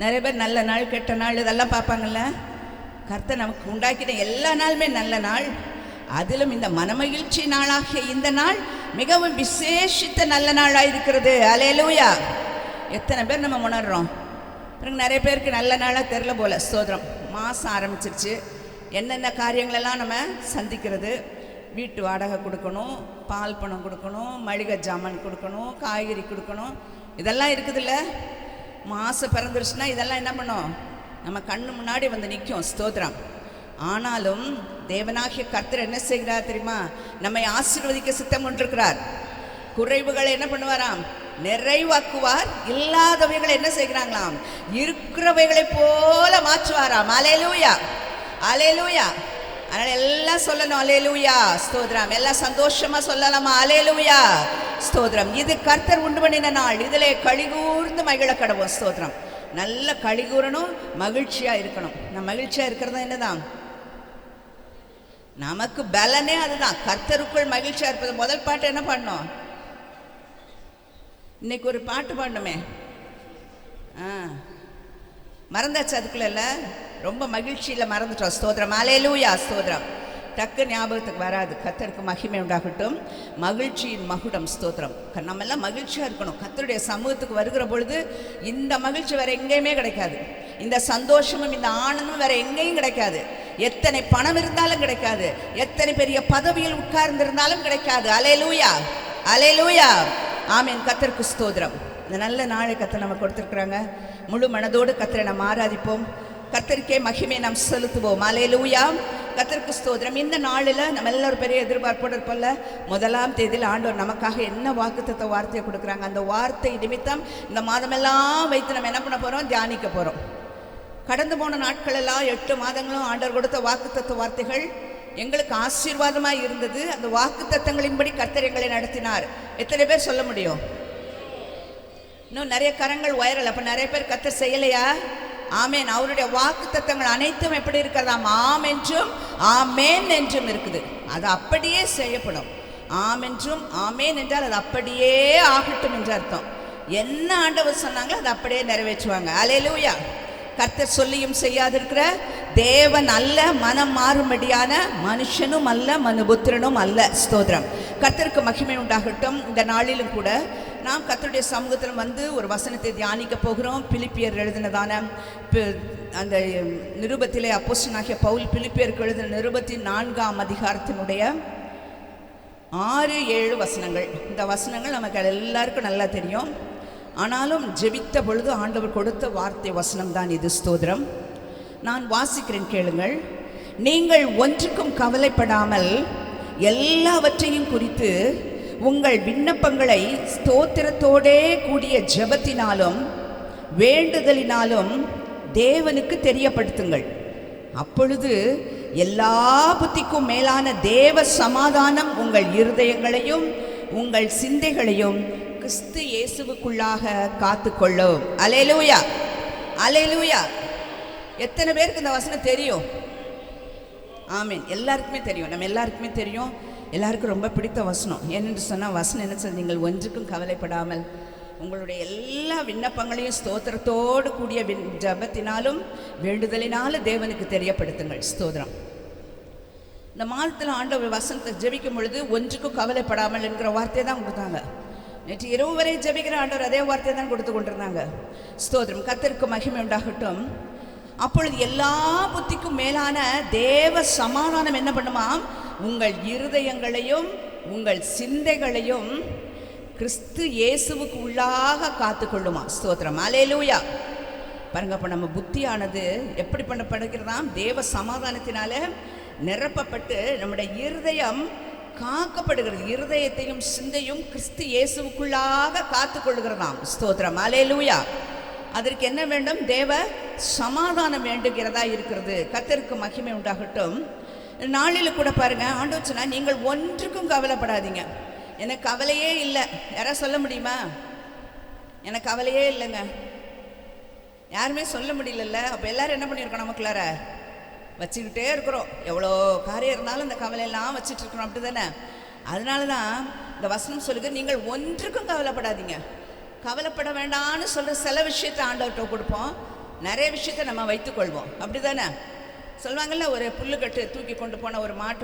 நிறைய பேர் நல்ல நாள் கெட்ட நாள் இதெல்லாம் பார்ப்பாங்கல்ல. கர்த்தர் நமக்கு உண்டாக்கின எல்லா நாளுமே நல்ல நாள். அதிலும் இந்த மனமகிழ்ச்சி நாளாகிய இந்த நாள் மிகவும் விசேஷித்த நல்ல நாளாக இருக்கிறது. அல்லேலூயா. எத்தனை பேர் நம்ம உணர்றோம்? பிறகு நிறைய பேருக்கு நல்ல நாளாக தெரில போல. ஸ்தோத்திரம். மாதம் ஆரம்பிச்சிருச்சு, என்னென்ன காரியங்களெல்லாம் நம்ம சந்திக்கிறது. வீட்டு வாடகை கொடுக்கணும், பால் பணம் கொடுக்கணும், மளிகை ஜாமான் கொடுக்கணும், காய்கறி கொடுக்கணும், இதெல்லாம் இருக்குதுல்ல. மாதம் பிறந்துருச்சுன்னா இதெல்லாம் என்ன பண்ணோம்? நம்ம கண்ணு முன்னாடி வந்து நிற்கும். ஸ்தோத்திரம். ஆனாலும் தேவனாகிய கர்த்தர் என்ன செய்கிறார் தெரியுமா? நம்மை ஆசீர்வதிக்க சித்தம் கொண்டிருக்கிறார். குறைவுகளை என்ன பண்ணுவாராம்? நிறைவாக்குவார். இல்லாதவைகளை என்ன செய்கிறாங்களாம்? இருக்கிறவைகளை போல மாற்றுவாராம். அல்லேலூயா, அல்லேலூயா. அதனால் எல்லாம் சொல்லணும் அல்லேலூயா, ஸ்தோத்திரம். எல்லாம் சந்தோஷமா சொல்லலாமா? அல்லேலூயா, ஸ்தோத்திரம். இது கர்த்தர் உண்டு பண்ணின நாள், இதிலே கழிகூர்ந்து மகிழ கடவோம். ஸ்தோத்திரம். நல்ல கழிகூறணும், மகிழ்ச்சியா இருக்கணும். நம்ம மகிழ்ச்சியா இருக்கிறதா என்னதான் நமக்கு பலனே அதுதான். கர்த்தருக்குள் மகிழ்ச்சியா இருப்பது. முதல் பாட்டு என்ன பண்ணோம்? இன்னைக்கு ஒரு பாட்டு பாடணுமே, மறந்தாச்சு. அதுக்குள்ள இல்ல, ரொம்ப மகிழ்ச்சியில் மறந்துட்டோம். ஸ்தோத்திரம். அல்லேலூயா, ஸ்தோத்திரம். டக்கு ஞாபகத்துக்கு வராது. கர்த்தருக்கு மகிமை உண்டாகட்டும். மகிழ்ச்சியின் மகுடம். ஸ்தோத்திரம். நம்ம எல்லாம் மகிழ்ச்சியாக இருக்கணும். கர்த்தருடைய சமூகத்துக்கு வருகிற பொழுது இந்த மகிழ்ச்சி வேற எங்கேயுமே கிடைக்காது. இந்த சந்தோஷமும் இந்த ஆனந்தமும் வேற எங்கேயும் கிடைக்காது. எத்தனை பணம் இருந்தாலும் கிடைக்காது, எத்தனை பெரிய பதவியில் உட்கார்ந்திருந்தாலும் கிடைக்காது. அல்லேலூயா, அல்லேலூயா, ஆமீன். கர்த்தருக்கு ஸ்தோத்திரம். இந்த நல்ல நாளை கர்த்தர் நம்ம கொடுத்துருக்குறாங்க. முழு மனதோடு கர்த்தரை நாம் ஆராதிப்போம். கர்த்தருக்கே மகிமை நாம் செலுத்துவோம். அல்லேலூயா, கர்த்தருக்கு ஸ்தோத்திரம். இந்த நாளில் நம்ம எல்லாரும் பெரிய எதிர்பார்ப்போடு இருப்போம்ல. 1ஆம் தேதியில் ஆண்டவர் நமக்காக என்ன வாக்குத்தத்த வார்த்தையை கொடுக்குறாங்க. அந்த வார்த்தை நிமித்தம் இந்த மாதமெல்லாம் வைத்து நம்ம என்ன பண்ண போகிறோம்? தியானிக்க போகிறோம். கடந்து போன நாட்கள் எல்லாம் 8 மாதங்களும் ஆண்டவர் கொடுத்த வாக்குத்தத்த வார்த்தைகள் எங்களுக்கு ஆசீர்வாதமாக இருந்தது. அந்த வாக்குத்தத்தங்களின்படி கர்த்தர் எங்களை நடத்தினார். எத்தனை பேர் சொல்ல முடியும்? இன்னும் நிறைய கரங்கள் உயரல. அப்போ நிறைய பேர் கர்த்தர் செய்யலையா? ஆமேன். அவருடைய வாக்குத்தத்தங்கள் அனைத்தும் எப்படி இருக்கிறதாம்? ஆம் என்றும் ஆமேன் என்றும் இருக்குது. அது அப்படியே செய்யப்படும். ஆம் என்றும் ஆமேன் என்றால் அது அப்படியே ஆகட்டும் என்று அர்த்தம். என்ன ஆண்டவர் சொன்னாங்களோ அதை அப்படியே நிறைவேற்றுவாங்க. அல்லேலூயா. கர்த்தர் சொல்லியும் செய்யாதிருக்கிற தேவன் அல்ல, மனம் மாறும்படியான மனுஷனும் அல்ல, மனுபுத்திரனும் அல்ல. ஸ்தோத்திரம். கர்த்தருக்கு மகிமை உண்டாகட்டும். இந்த நாளிலும் கூட நாம் கர்த்தருடைய சமூகத்தில் வந்து ஒரு வசனத்தை தியானிக்க போகிறோம். பிலிப்பியர் எழுதினதான அந்த நிருபத்திலே அப்போஸ்தலனாகிய பவுல் பிலிப்பியருக்கு எழுதின நிருபத்தின் 4ஆம் அதிகாரத்தினுடைய 6-7 வசனங்கள். இந்த வசனங்கள் நமக்கு எல்லாருக்கும் நல்லா தெரியும். ஆனாலும் ஜெபித்த பொழுது ஆண்டவர் கொடுத்த வார்த்தை வசனம் தான் இது. ஸ்தோத்திரம். நான் வாசிக்கிறேன், கேளுங்கள். நீங்கள் ஒன்றுக்கும் கவலைப்படாமல் எல்லாவற்றையும் குறித்து உங்கள் விண்ணப்பங்களை ஸ்தோத்திரத்தோடே கூடிய ஜெபத்தினாலும் வேண்டுதலினாலும் தேவனுக்கு தெரியப்படுத்துங்கள். அப்பொழுது எல்லா புத்திக்கும் மேலான தேவ சமாதானம் உங்கள் இருதயங்களையும் உங்கள் சிந்தைகளையும் கிறிஸ்து இயேசுவுக்குள்ளாக காத்துக்கொள்ளும். அல்லேலூயா, அல்லேலூயா. எத்தனை பேருக்கு இந்த வசனம் தெரியும்? ஆமீன். எல்லாருக்குமே தெரியும். நம்ம எல்லாருக்குமே தெரியும். எல்லாருக்கும் ரொம்ப பிடித்த வசனம். ஏனென்று சொன்னால் வசனம் என்ன சொல்ல? நீங்கள் ஒன்றுக்கும் கவலைப்படாமல் உங்களுடைய எல்லா விண்ணப்பங்களையும் ஸ்தோத்திரத்தோடு கூடிய ஜபத்தினாலும் வேண்டுதலினாலும் தேவனுக்கு தெரியப்படுத்துங்கள். ஸ்தோத்திரம். இந்த மாதத்தில் ஆண்டவர் வசனத்தை ஜெபிக்கும் பொழுது ஒன்றுக்கும் கவலைப்படாமல் என்கிற வார்த்தையை தான் கொடுத்தாங்க. நேற்று இரவு வரை ஜெபிக்கிற ஆண்டவர் அதே வார்த்தையை தான் கொடுத்து கொண்டிருந்தாங்க. ஸ்தோத்திரம். கர்த்தருக்கு மகிமை உண்டாகட்டும். அப்பொழுது எல்லா புத்திக்கும் மேலான தேவ சமாதானம் என்ன பண்ணுமாம்? உங்கள் இருதயங்களையும் உங்கள் சிந்தைகளையும் கிறிஸ்து இயேசுவுக்கு உள்ளாக காத்துக்கொள்ளுமா. ஸ்தோத்திரம், அல்லேலூயா. பாருங்க, அப்போ நம்ம புத்தியானது எப்படி பண்ணப்படுகிறதாம்? தேவ சமாதானத்தினால நிரப்பப்பட்டு நம்முடைய இருதயம் காக்கப்படுகிறது. இருதயத்தையும் சிந்தையும் கிறிஸ்து இயேசுவுக்குள்ளாக காத்துக்கொள்ளுகிறதாம். ஸ்தோத்திரம், அல்லேலூயா. அதற்கு என்ன வேண்டும்? தேவ சமாதானம் வேண்டுகிறதா இருக்கிறது. கர்த்தருக்கு மகிமை உண்டாகட்டும். நாளில் கூட பாருங்க, ஆண்டவர் சொன்னா, நீங்கள் ஒன்றுக்கும் கவலைப்படாதீங்க. எனக்கு கவலையே இல்லை. யாராவது சொல்ல முடியுமா? எனக்கு கவலையே இல்லைங்க. யாருமே சொல்ல முடியல. அப்போ எல்லாரும் என்ன பண்ணியிருக்கோம்? நமக்குள்ளார வச்சுக்கிட்டே இருக்கிறோம். எவ்வளோ காரியம் இருந்தாலும் இந்த கவலையெல்லாம் வச்சுட்டு இருக்கிறோம், அப்படி தானே? அதனால தான் இந்த வசனம் சொல்லுது, நீங்கள் ஒன்றுக்கும் கவலைப்படாதீங்க. கவலைப்பட வேண்டாம்னு சொல்கிற சில விஷயத்தை ஆண்டவர்கிட்ட கொடுப்போம், நிறைய விஷயத்தை நம்ம வைத்துக்கொள்வோம், அப்படி தானே? சொல்லுவாங்கள்ல, ஒரு புல்லுக்கட்டு தூக்கி கொண்டு போன ஒரு மாட்டு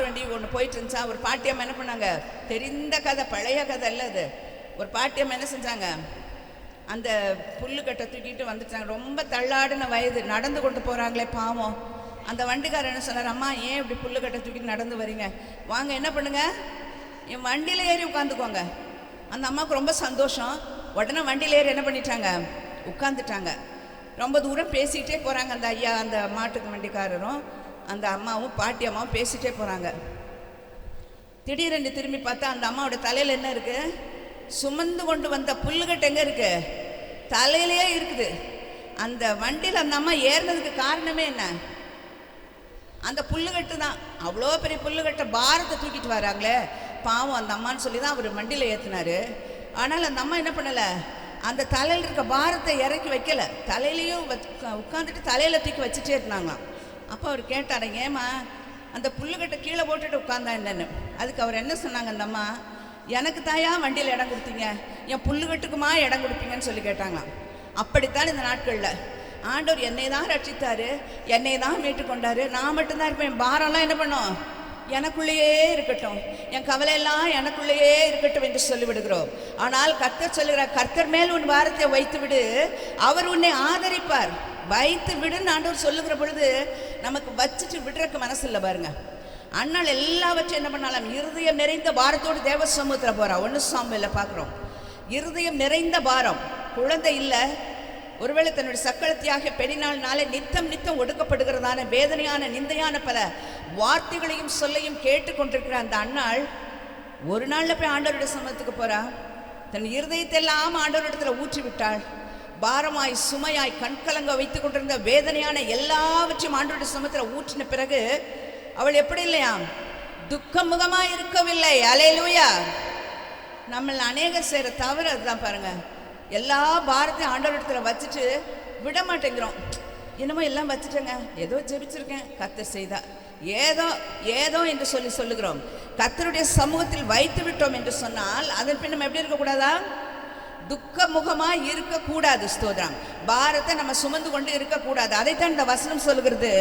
வண்டி ஒன்று போயிட்டு இருந்துச்சா. ஒரு பாட்டியம்மா என்ன பண்ணாங்க? தெரிந்த கதை, பழைய கதை இல்லை அது. ஒரு பாட்டியம்மா என்ன செஞ்சாங்க? அந்த புல்லுக்கட்டை தூக்கிட்டு வந்துட்டாங்க. ரொம்ப தள்ளாடின வயது, நடந்து கொண்டு போகிறாங்களே பாவம். அந்த வண்டிக்காரர் என்ன சொன்னார்? அம்மா, ஏன் இப்படி புல்லுக்கட்டை தூக்கிட்டு நடந்து வரீங்க? வாங்க, என்ன பண்ணுங்க, என் வண்டியில் ஏறி உட்காந்துக்கோங்க. அந்த அம்மாவுக்கு ரொம்ப சந்தோஷம். உடனே வண்டியில் ஏறி என்ன பண்ணிட்டாங்க? உட்காந்துட்டாங்க. ரொம்ப தூரம் பேசிக்கிட்டே போகிறாங்க. அந்த ஐயா, அந்த மாட்டுக்கு வண்டிக்காரரும் அந்த அம்மாவும் பாட்டி அம்மாவும் பேசிகிட்டே போகிறாங்க. திடீரென்று திரும்பி பார்த்தா அந்த அம்மாவோட தலையில் என்ன இருக்குது? சுமந்து கொண்டு வந்த புல்லுக்கட்டு எங்கே இருக்குது? தலையிலேயே இருக்குது. அந்த வண்டியில் அந்த அம்மா ஏறினதுக்கு காரணமே என்ன? அந்த புல்லுக்கட்டு தான். அவ்வளோ பெரிய புல்லுக்கட்டை பாரத்தை தூக்கிட்டு வராங்களே பாவம் அந்த அம்மான்னு சொல்லி தான் அவர் வண்டியில் ஏற்றினார். ஆனால் அந்த அம்மா என்ன பண்ணலை? அந்த தலையில் இருக்க பாரத்தை இறக்கி வைக்கலை. தலையிலையும் உட்காந்துட்டு தலையில் தூக்கி வச்சுட்டே இருந்தாங்களாம். அப்போ அவர் கேட்டார், ஏம்மா அந்த புல்லுக்கட்டை கீழே போட்டுட்டு உட்காந்தா என்னன்னு? அதுக்கு அவர் என்ன சொன்னாங்க? அந்த அம்மா, எனக்கு தாயா வண்டியில் இடம் கொடுத்தீங்க, என் புல்லுக்கட்டுக்குமா இடம் கொடுப்பீங்கன்னு சொல்லி கேட்டாங்களாம். அப்படித்தான் இந்த நாட்களில் ஆண்டவர் என்னை தான் ரட்சித்தார், என்னை தான் மீட்டுக்கொண்டார். நான் மட்டும்தான் இருப்பேன். என் பாரம்லாம் என்ன பண்ணோம்? எனக்குள்ளேயே இருக்கட்டும், என் கவலையெல்லாம் எனக்குள்ளேயே இருக்கட்டும் என்று சொல்லிவிடுகிறோம். ஆனால் கர்த்தர் சொல்லுகிறார், கர்த்தர் மேல் உன் பாரத்தை வைத்து விடு, அவர் உன்னை ஆதரிப்பார். வைத்து விடுன்னு ஆண்டவர் சொல்லுகிற பொழுது நமக்கு வச்சுட்டு விடுறதுக்கு மனசு இல்லை. பாருங்க, அண்ணால் எல்லாவற்றையும் என்ன பண்ணாலும் இருதயம் நிறைந்த பாரத்தோடு தேவ சமூகத்தில் போகிறா. 1 சாமுவேலில் பார்க்குறோம். இருதயம் நிறைந்த பாரம். குழந்தை இல்லை, ஒருவேளை தன்னுடைய சக்களத்தியாக பெரினாலே நித்தம் ஒடுக்கப்படுகிறதான வேதனையான நிந்தையான பல வார்த்தைகளையும் சொல்லையும் கேட்டுக்கொண்டிருக்கிற அந்த அண்ணாள் ஒரு நாளில் போய் ஆண்டவருடைய சமூகத்துக்கு போகிறா. தன் இருதயத்தை எல்லாம் ஆண்டவரிடத்தில் ஊற்றி விட்டாள். பாரமாய் சுமையாய் கண்கலங்க வைத்து கொண்டிருந்த வேதனையான எல்லாவற்றையும் ஆண்டவருடைய சமூகத்தில் ஊற்றின பிறகு அவள் எப்படி இல்லையா? துக்கமுகமாக இருக்கவில்லை. அல்லேலூயா. நம்ம அநேகர் செய்கிற தவறு அதுதான். பாருங்க, எல்லா பாரத்தையும் ஆண்டவரிடத்தில் வச்சுட்டு விட மாட்டேங்கிறோம். என்னமோ எல்லாம் வச்சுட்டேங்க, ஏதோ ஜெபிச்சிருக்கேன், கர்த்தர் செய்தா, ஏதோ என்று சொல்லுகிறோம். கர்த்தருடைய சமூகத்தில் வைத்து விட்டோம் என்று சொன்னால் அதன் பின் நம்ம எப்படி இருக்கக்கூடாதா? துக்கமுகமாக இருக்கக்கூடாது. ஸ்தோத்திரம். பாரத்தை நம்ம சுமந்து கொண்டு இருக்கக்கூடாது. அதைத்தான் இந்த வசனம் சொல்லுகிறது.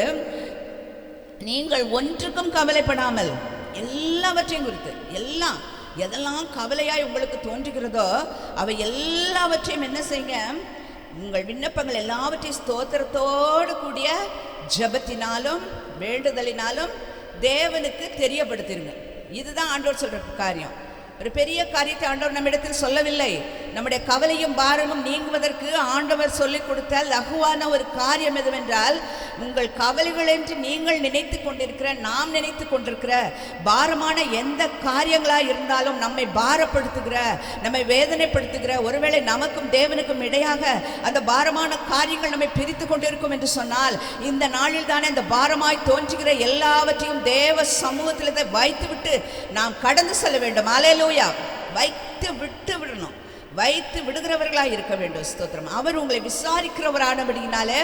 நீங்கள் ஒன்றுக்கும் கவலைப்படாமல் எல்லாவற்றையும் குறித்து, எதெல்லாம் கவலையாய் உங்களுக்கு தோன்றுகிறதோ அவை எல்லாவற்றையும் என்ன செய்யுங்க? உங்கள் விண்ணப்பங்கள் எல்லாவற்றையும் ஸ்தோத்திரத்தோடு கூடிய ஜெபத்தினாலும் வேண்டுதலினாலும் தேவனுக்கு தெரியப்படுத்திருங்க. இதுதான் ஆண்டவர் சொல்ற காரியம். ஒரு பெரிய காரியத்தை ஆண்டவர் நம்மிடத்தில் சொல்லவில்லை. நம்முடைய கவலையும் பாரமும் நீங்குவதற்கு ஆண்டவர் சொல்லிக் கொடுத்த லகுவான ஒரு காரியம் எதுவென்றால், உங்கள் கவலைகள் என்று நீங்கள் நினைத்து கொண்டிருக்கிற, நாம் நினைத்து கொண்டிருக்கிற பாரமான எந்த காரியங்களாக இருந்தாலும், நம்மை பாரப்படுத்துகிற, நம்மை வேதனைப்படுத்துகிற, ஒருவேளை நமக்கும் தேவனுக்கும் இடையாக அந்த பாரமான காரியங்கள் நம்மை பிரித்து கொண்டிருக்கும் என்று சொன்னால், இந்த நாளில் தானே அந்த பாரமாய் தோன்றுகிற எல்லாவற்றையும் தேவ சமூகத்தில் வைத்துவிட்டு நாம் கடந்து செல்ல வேண்டும். அல்லேலூயா. வைத்து விடணும். வைத்து விடுகிறவர்களாக இருக்க வேண்டும். ஸ்தோத்திரம். அவர் உங்களை விசாரிக்கிறவரானபடியினாலே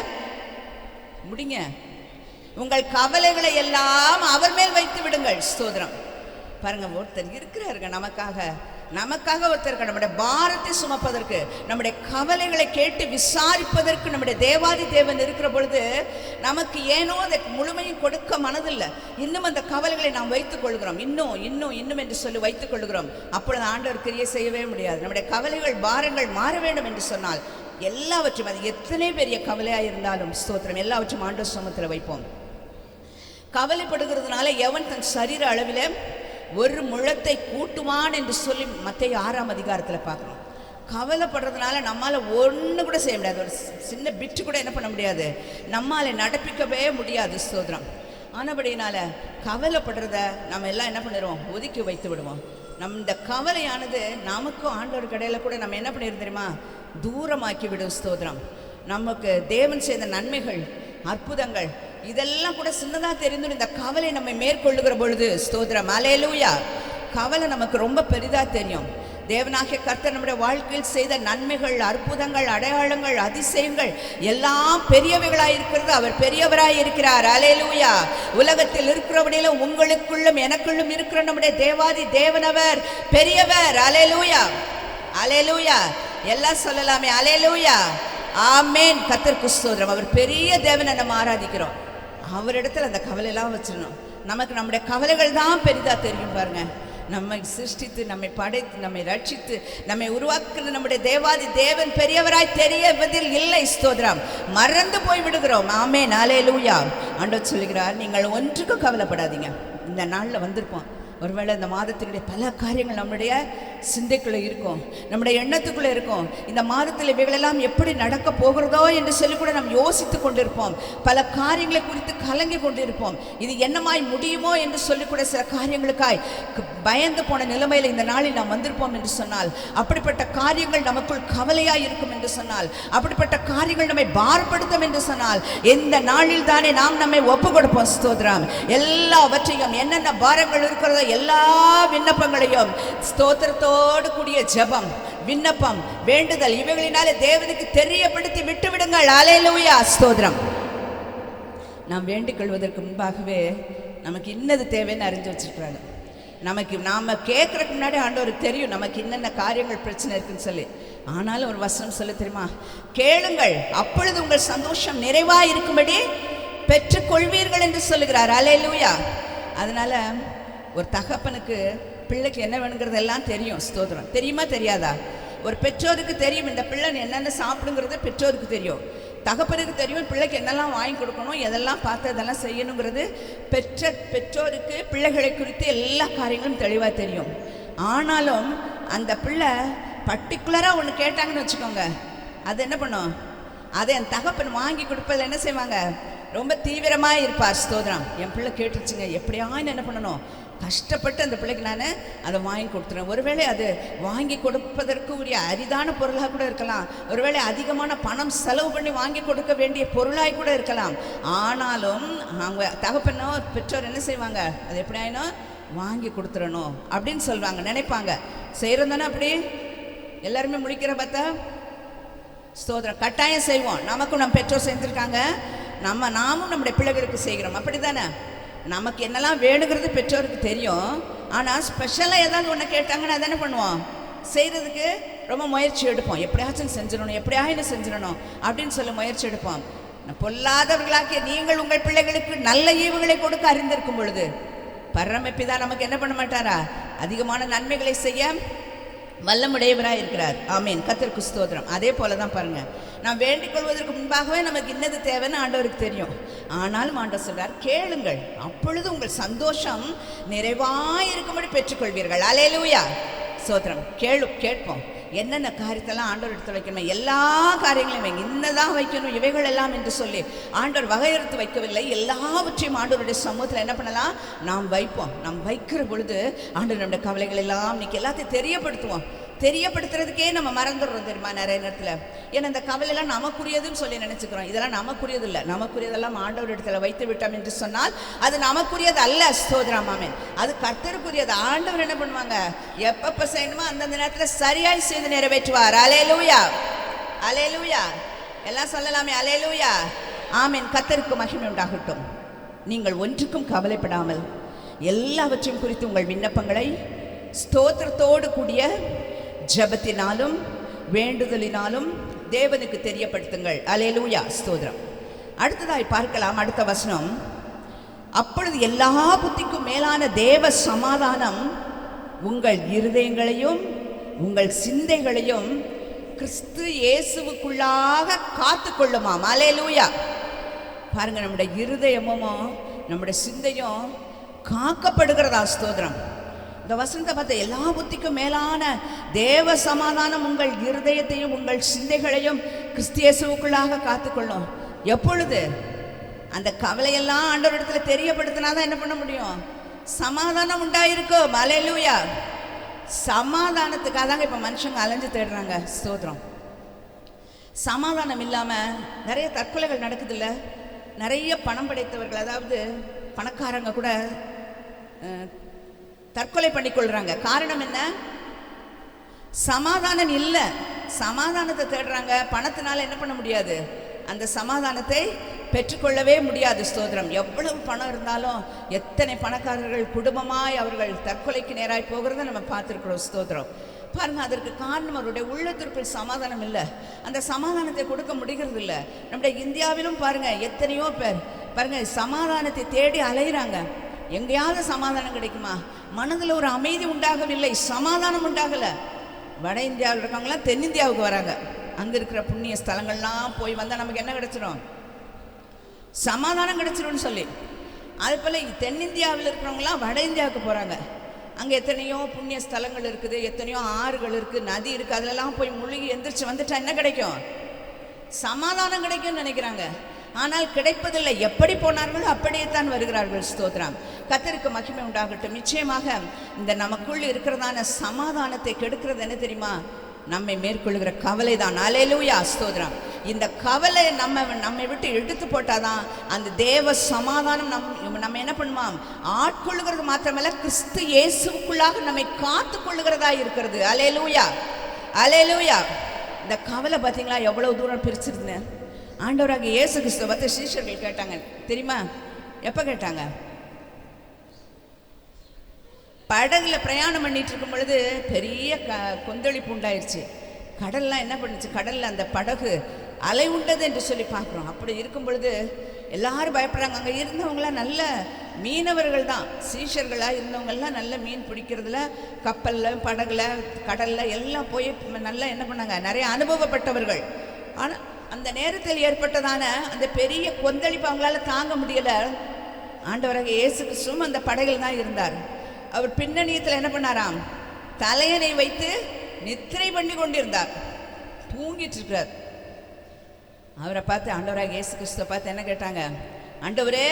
முடிங்க, உங்கள் கவலைகளை எல்லாம் அவர் மேல் வைத்து விடுங்கள். ஸ்தோத்திரம். பாருங்க, ஒருத்தர் இருக்கிறாருங்க நமக்காக ஒருத்தர் இருக்க, நம்முடைய பாரத்தை சுமப்பதற்கு, நம்முடைய கவலைகளை கேட்டு விசாரிப்பதற்கு நம்முடைய தேவாதி தேவன் இருக்கிற பொழுது நமக்கு ஏனோ அதை முழுமையும் கொடுக்க மனதில்லை. இன்னும் அந்த கவலைகளை நாம் வைத்துக் கொள்கிறோம். இன்னும் என்று சொல்லி வைத்துக் கொள்கிறோம். அப்பொழுது ஆண்டவர் கிரியை செய்யவே முடியாது. நம்முடைய கவலைகள் பாரங்கள் மாற வேண்டும் என்று சொன்னால் எல்லாவற்றையும், அது எத்தனை பெரிய கவலையாக இருந்தாலும் ஸ்தோத்திரம், எல்லாவற்றையும் ஆண்டவர் சமூகத்தில் வைப்போம். கவலைப்படுகிறதுனால எவன் தன் சரீர அளவில் ஒரு முழத்தை கூட்டுவான் என்று சொல்லி மத்தேயு 6ஆம் அதிகாரத்தில் பார்க்குறோம். கவலைப்படுறதுனால நம்மால் ஒன்று கூட செய்ய முடியாது, ஒரு சின்ன பிட்டு கூட என்ன பண்ண முடியாது, நம்மால் நடப்பிக்கவே முடியாது ஸ்தோத்திரம். ஆனபடினால கவலைப்படுறத நம்ம எல்லாம் என்ன பண்ணிடுவோம், ஒதுக்கி வைத்து விடுவோம். இந்த கவலையானது நமக்கும் ஆண்டவர் கடையில் கூட நம்ம என்ன பண்ணிடுறோம் தெரியுமா, தூரமாக்கி விடும் ஸ்தோத்திரம். நமக்கு தேவன் செய்த நன்மைகள், அற்புதங்கள் இதெல்லாம் கூட சின்னதாக தெரிந்து இந்த கவலை நம்மை மேற்கொள்ளுகிற பொழுது ஸ்தோத்திரம், அல்லேலூயா, கவலை நமக்கு ரொம்ப பெரிதாக தெரியும். தேவனாகிய கர்த்தர் நம்முடைய வாழ்க்கையில் செய்த நன்மைகள், அற்புதங்கள், அடையாளங்கள், அதிசயங்கள் எல்லாம் பெரியவைகளாய் இருக்கிறது. அவர் பெரியவராய் இருக்கிறார். அல்லேலூயா. உலகத்தில் இருக்கிறவனில உங்களுக்குள்ளும் எனக்குள்ளும் இருக்கிற நம்முடைய தேவாதி தேவனவர் பெரியவர். அல்லேலூயா, அல்லேலூயா. எல்லாம் சொல்லலாமே, அல்லேலூயா, ஆமென். கர்த்தருக்கு ஸ்தோத்திரம். அவர் பெரிய தேவனை நம்ம ஆராதிக்கிறோம். அவரிடத்துல அந்த கவலையெல்லாம் வச்சிடணும். நமக்கு நம்முடைய கவலைகள் தான் பெரிதாக தெரியும் பாருங்க. நம்மை சிருஷ்டித்து, நம்மை படைத்து, நம்மை ரட்சித்து, நம்மை உருவாக்குறது நம்முடைய தேவாதி தேவன் பெரியவராய் தெரியவதில் இல்லை ஸ்தோத்திரம். மறந்து போய் விடுகிறோம். ஆமென், அல்லேலூயா. ஆண்டவர் சொல்கிறார், நீங்கள் ஒன்றுக்கும் கவலைப்படாதீங்க. இந்த நாளில் வந்திருப்போம், ஒருவேளை இந்த மாதத்தினுடைய பல காரியங்கள் நம்முடைய சிந்தைக்குள்ளே இருக்கும், நம்முடைய எண்ணத்துக்குள்ளே இருக்கும். இந்த மாதத்தில் இவைகளெல்லாம் எப்படி நடக்க போகிறதோ என்று சொல்லி கூட நாம் யோசித்து கொண்டிருப்போம். பல காரியங்களை குறித்து கலங்கி கொண்டிருப்போம். இது என்னமாய் முடியுமோ என்று சொல்லி கூட சில காரியங்களுக்காய் பயந்து போன நிலைமையில் இந்த நாளில் நாம் வந்திருப்போம் என்று சொன்னால், அப்படிப்பட்ட காரியங்கள் நமக்குள் கவலையாய் இருக்கும் என்று சொன்னால், அப்படிப்பட்ட காரியங்கள் நம்மை பாரப்படுத்தும் என்று சொன்னால், இந்த நாளில் தானே நாம் நம்மை ஒப்பு கொடுப்போம் ஸ்தோத்திரம். எல்லாவற்றையும், என்னென்ன பாரங்கள் இருக்கிறதோ எல்லா விண்ணப்பங்களையும் ஸ்தோத்திரத்தோடு கூடிய ஜெபம், விண்ணப்பம், வேண்டுதல் இவைகளினாலே தேவனுக்கு தெரியப்படுத்தி விட்டு விடுங்கள். அல்லேலூயா, ஸ்தோத்திரம். நாம் வேண்டிக் கொள்வதற்கு முன்பாகவே நமக்கு இன்னது தேவைன்னு அறிஞ்சு வச்சிருக்கிறாங்க. நாம கேட்கறதுக்கு முன்னாடி ஆண்டவருக்கு தெரியும் நமக்கு என்னென்ன காரியங்கள் பிரச்சனை இருக்குன்னு சொல்லி. ஆனாலும் ஒரு வசனம் சொல்ல தெரியுமா, கேளுங்கள் அப்பொழுது உங்கள் சந்தோஷம் நிறைவாக இருக்கும்படி பெற்றுக்கொள்வீர்கள் என்று சொல்லுகிறார். அல்லேலூயா. அதனால ஒரு தகப்பனுக்கு பிள்ளைக்கு என்ன வேணுங்கிறது எல்லாம் தெரியும் ஸ்தோத்திரம். தெரியுமா தெரியாதா? ஒரு பெற்றோருக்கு தெரியும் இந்த பிள்ளை என்னென்ன சாப்பிடுங்கிறது பெற்றோருக்கு தெரியும். தகப்பனுக்கு தெரியும் பிள்ளைக்கு என்னெல்லாம் வாங்கி கொடுக்கணும், எதெல்லாம் பார்த்து அதெல்லாம் செய்யணுங்கிறது பெற்றோருக்கு பிள்ளைகளை குறித்து எல்லா காரியங்களும் தெளிவாக தெரியும். ஆனாலும் அந்த பிள்ளை பர்டிகுலராக ஒன்று கேட்டாங்கன்னு வச்சுக்கோங்க, அது என்ன பண்ணும், அதை என் தகப்பன் வாங்கி கொடுப்பதில் என்ன செய்வாங்க, ரொம்ப தீவிரமாக இருப்பார் ஸ்தோத்திரம். என் பிள்ளை கேட்டுருச்சுங்க, எப்படியான்னு என்ன பண்ணணும், கஷ்டப்பட்டு அந்த பிள்ளைக்கு நான் அதை வாங்கி கொடுத்துருவேன். ஒருவேளை அது வாங்கி கொடுப்பதற்கு உரிய அரிதான பொருளாக கூட இருக்கலாம், ஒருவேளை அதிகமான பணம் செலவு பண்ணி வாங்கி கொடுக்க வேண்டிய பொருளாக கூட இருக்கலாம். ஆனாலும் அவங்க தகப்பனோ பெற்றோர் என்ன செய்வாங்க, அது எப்படி ஆயினும் வாங்கி கொடுத்துடணும் அப்படின்னு சொல்லுவாங்க, நினைப்பாங்க. செய்கிறது தானே அப்படி எல்லாருமே முடிக்கிற பார்த்தா ஸ்தோத்திரம். கட்டாயம் செய்வோம். நமக்கும் நம்ம பெற்றோர் செஞ்சுருக்காங்க, நாமும் நம்முடைய பிள்ளைகளுக்கு செய்கிறோம். அப்படி தானே? நமக்கு என்னெல்லாம் வேணுங்கிறது பெற்றோருக்கு தெரியும். ஆனால் ஸ்பெஷலாக ஏதாவது ஒன்று கேட்டாங்கன்னா அதை என்ன பண்ணுவோம், செய்கிறதுக்கு ரொம்ப முயற்சி எடுப்போம். எப்படியாச்சும் செஞ்சிடணும், எப்படியாச்சும் செஞ்சிடணும் அப்படின்னு சொல்லி முயற்சி எடுப்போம். பொல்லாதவர்களாக்கிய நீங்கள் உங்கள் பிள்ளைகளுக்கு நல்ல ஈவுகளை கொடுக்க அறிந்திருக்கும் பொழுது பரமபிதா நமக்கு என்ன பண்ண மாட்டாரா, அதிகமான நன்மைகளை செய்ய வல்லமுடையவராக இருக்கிறார். ஆமீன். கர்த்தருக்கு ஸ்தோத்திரம். அதே போல தான் பாருங்க, நான் வேண்டிக் கொள்வதற்கு முன்பாகவே நமக்கு இன்னது தேவைன்னு ஆண்டவருக்கு தெரியும். ஆனாலும் ஆண்டவர் சொல்றார், கேளுங்கள் அப்பொழுது உங்கள் சந்தோஷம் நிறைவாயிருக்கும்படி பெற்றுக்கொள்வீர்கள். அல்லேலூயா, ஸ்தோத்திரம். கேட்போம். என்னென்ன காரியத்தெல்லாம் ஆண்டவர் எடுத்து வைக்கணும், எல்லா காரியங்களையும் வைங்க, இன்னதான் வைக்கணும் இவைகள் எல்லாம் என்று சொல்லி ஆண்டவர் வகையறுத்து வைக்கவில்லை. எல்லாவற்றையும் ஆண்டவருடைய சமூகத்தில் என்ன பண்ணலாம், நாம் வைப்போம். நாம் வைக்கிற பொழுது ஆண்டவர் நம்முடைய கவலைகள் எல்லாம் இன்னைக்கு எல்லாத்தையும் தெரியப்படுத்துவோம். தெரியப்படுத்துறதுக்கே நம்ம மறந்துடுறோம் தெரியுமா நிறைய நேரத்தில். ஏன்னா இந்த கவலையெல்லாம் நமக்குரியதுன்னு சொல்லி நினச்சிக்கிறோம். இதெல்லாம் நமக்குரியது இல்லை. நமக்குரியதெல்லாம் ஆண்டவர் இடத்துல வைத்து விட்டோம் என்று சொன்னால் அது நமக்குரியது அல்ல. ஸ்தோத்திரம். ஆமென். அது கர்த்தருக்குரியது. ஆண்டவர் என்ன பண்ணுவாங்க, எப்பப்போ செய்யணுமோ அந்தந்த நேரத்தில் சரியாய் செய்து நிறைவேற்றுவார். அல்லேலூயா, அல்லேலூயா. எல்லாம் சொல்லலாமே, அல்லேலூயா, ஆமென். கர்த்தருக்கு மகிமை உண்டாகட்டும். நீங்கள் ஒன்றுக்கும் கவலைப்படாமல் எல்லாவற்றையும் குறித்து உங்கள் விண்ணப்பங்களை ஸ்தோத்திரத்தோடு கூடிய ஜெபத்தினாலும் வேண்டுதலினாலும் தேவனுக்கு தெரியப்படுத்துங்கள். அல்லேலூயா, ஸ்தோத்திரம். அடுத்ததாய் பார்க்கலாம் அடுத்த வசனம். அப்பொழுது எல்லா புத்திக்கும் மேலான தேவ சமாதானம் உங்கள் இருதயங்களையும் உங்கள் சிந்தைகளையும் கிறிஸ்து இயேசுவுக்குள்ளாக காத்து கொள்ளுமாம். அல்லேலூயா. பாருங்க, நம்முடைய இருதயமும் நம்முடைய சிந்தையும் காக்கப்படுகிறதா. ஸ்தோத்திரம். இந்த வசனத்தை பார்த்த எல்லா புத்திக்கும் மேலான தேவ சமாதானம் உங்கள் இருதயத்தையும் உங்கள் சிந்தைகளையும் கிறிஸ்து இயேசுவுக்குள்ளாக காத்துக்கொள்ளும். எப்பொழுது? அந்த கவலையெல்லாம் ஆண்டவரிடத்துல தெரியப்படுத்தினாதான் என்ன பண்ண முடியும்? சமாதானம் உண்டாயிருக்கும். அல்லேலூயா. சமாதானத்துக்காக தாங்க இப்போ மனுஷங்க அலைஞ்சு தேடுறாங்க. ஸ்தோத்திரம். சமாதானம் இல்லாமல் நிறைய தற்கொலைகள் நடக்குதுல்ல. நிறைய பணம் படைத்தவர்கள், அதாவது பணக்காரங்க கூட தற்கொலை பண்ணிக்கொள்கிறாங்க. காரணம் என்ன? சமாதானம் இல்லை. சமாதானத்தை தேடுறாங்க. பணத்தினால என்ன பண்ண முடியாது? அந்த சமாதானத்தை பெற்றுக்கொள்ளவே முடியாது. ஸ்தோத்திரம். எவ்வளவு பணம் இருந்தாலும் எத்தனை பணக்காரர்கள் குடும்பமாய் அவர்கள் தற்கொலைக்கு நேராய் போகிறத நம்ம பார்த்துருக்கிறோம். ஸ்தோத்திரம். பாருங்க, அதற்கு காரணம் அவருடைய உள்ளத்திற்குள் சமாதானம் இல்லை. அந்த சமாதானத்தை கொடுக்க முடிகிறது இல்லை. நம்முடைய இந்தியாவிலும் பாருங்க, எத்தனையோ பேர் பாருங்க சமாதானத்தை தேடி அலைகிறாங்க. எங்கேயாவது சமாதானம் கிடைக்குமா? மனதில் ஒரு அமைதி உண்டாகவில்லை, சமாதானம் உண்டாகலை. வட இந்தியாவில் இருக்கவங்களாம் தென்னிந்தியாவுக்கு வராங்க. அங்கே இருக்கிற புண்ணிய ஸ்தலங்கள்லாம் போய் வந்தால் நமக்கு என்ன கிடைச்சிடும்? சமாதானம் கிடைச்சிடும்னு சொல்லி. அது போல் தென்னிந்தியாவில் இருக்கிறவங்களாம் வட இந்தியாவுக்கு போகிறாங்க. அங்கே எத்தனையோ புண்ணிய ஸ்தலங்கள் இருக்குது, எத்தனையோ ஆறுகள் இருக்குது, நதி இருக்குது. அதிலெல்லாம் போய் முழுகி எந்திரிச்சு வந்துட்டா என்ன கிடைக்கும்? சமாதானம் கிடைக்கும்னு நினைக்கிறாங்க. ஆனால் கிடைப்பதில்லை. எப்படி போனார்களோ அப்படியே தான் வருகிறார்கள். ஸ்தோத்திரம். கர்த்தருக்கு மகிமை உண்டாகட்டும். நிச்சயமாக இந்த நமக்குள் இருக்கிறதான சமாதானத்தை கெடுக்கிறது என்ன தெரியுமா? நம்மை மேற்கொள்கிற கவலை தான். அல்லேலூயா. ஸ்தோத்திரம். இந்த கவலை நம்மை விட்டு எடுத்து போட்டாதான் அந்த தேவ சமாதானம் நம்ம என்ன பண்ணுமாம்? ஆட்கொள்ளுகிறது மாத்திரமல்ல, கிறிஸ்து இயேசுவுக்குள்ளாக நம்மை காத்து கொள்ளுகிறதா இருக்கிறது. அல்லேலூயா. அல்லேலூயா. இந்த கவலை பார்த்தீங்களா எவ்வளவு தூரம் பிரிச்சிருதுன்னு. ஆண்டவராக இயேசு கிறிஸ்துவை பார்த்து சீஷர்கள் கேட்டாங்க. தெரியுமா? எப்போ கேட்டாங்க? படகுல பிரயாணம் பண்ணிட்டு இருக்கும் பொழுது பெரிய கொந்தளிப்பு உண்டாயிருச்சு. கடல்லாம் என்ன பண்ணுச்சு? கடலில் அந்த படகு அலை உண்டது என்று சொல்லி பார்க்குறோம். அப்படி இருக்கும் பொழுது எல்லாரும் பயப்படுறாங்க. அங்கே இருந்தவங்களாம் நல்ல மீனவர்கள் தான். சீஷர்களாக இருந்தவங்கெல்லாம் நல்ல மீன் பிடிக்கிறதுல, கப்பலில், படகுல, கடலில் எல்லாம் போய் நல்லா என்ன பண்ணாங்க? நிறைய அனுபவப்பட்டவர்கள். ஆனால் அந்த நேரத்தில் ஏற்பட்டதான அந்த பெரிய கொந்தளிப்பு அவங்களால தாங்க முடியலை. ஆண்டவராக இயேசு கிறிஸ்துவும் அந்த படகில் தான் இருந்தார். அவர் பின்னணியத்தில் என்ன பண்ணாராம்? தலையணை வைத்து நித்திரை பண்ணி கொண்டிருந்தார். தூங்கிட்டு இருக்கிறார். அவரை பார்த்து ஆண்டவராக இயேசு கிறிஸ்துவை பார்த்து என்ன கேட்டாங்க? ஆண்டவரே,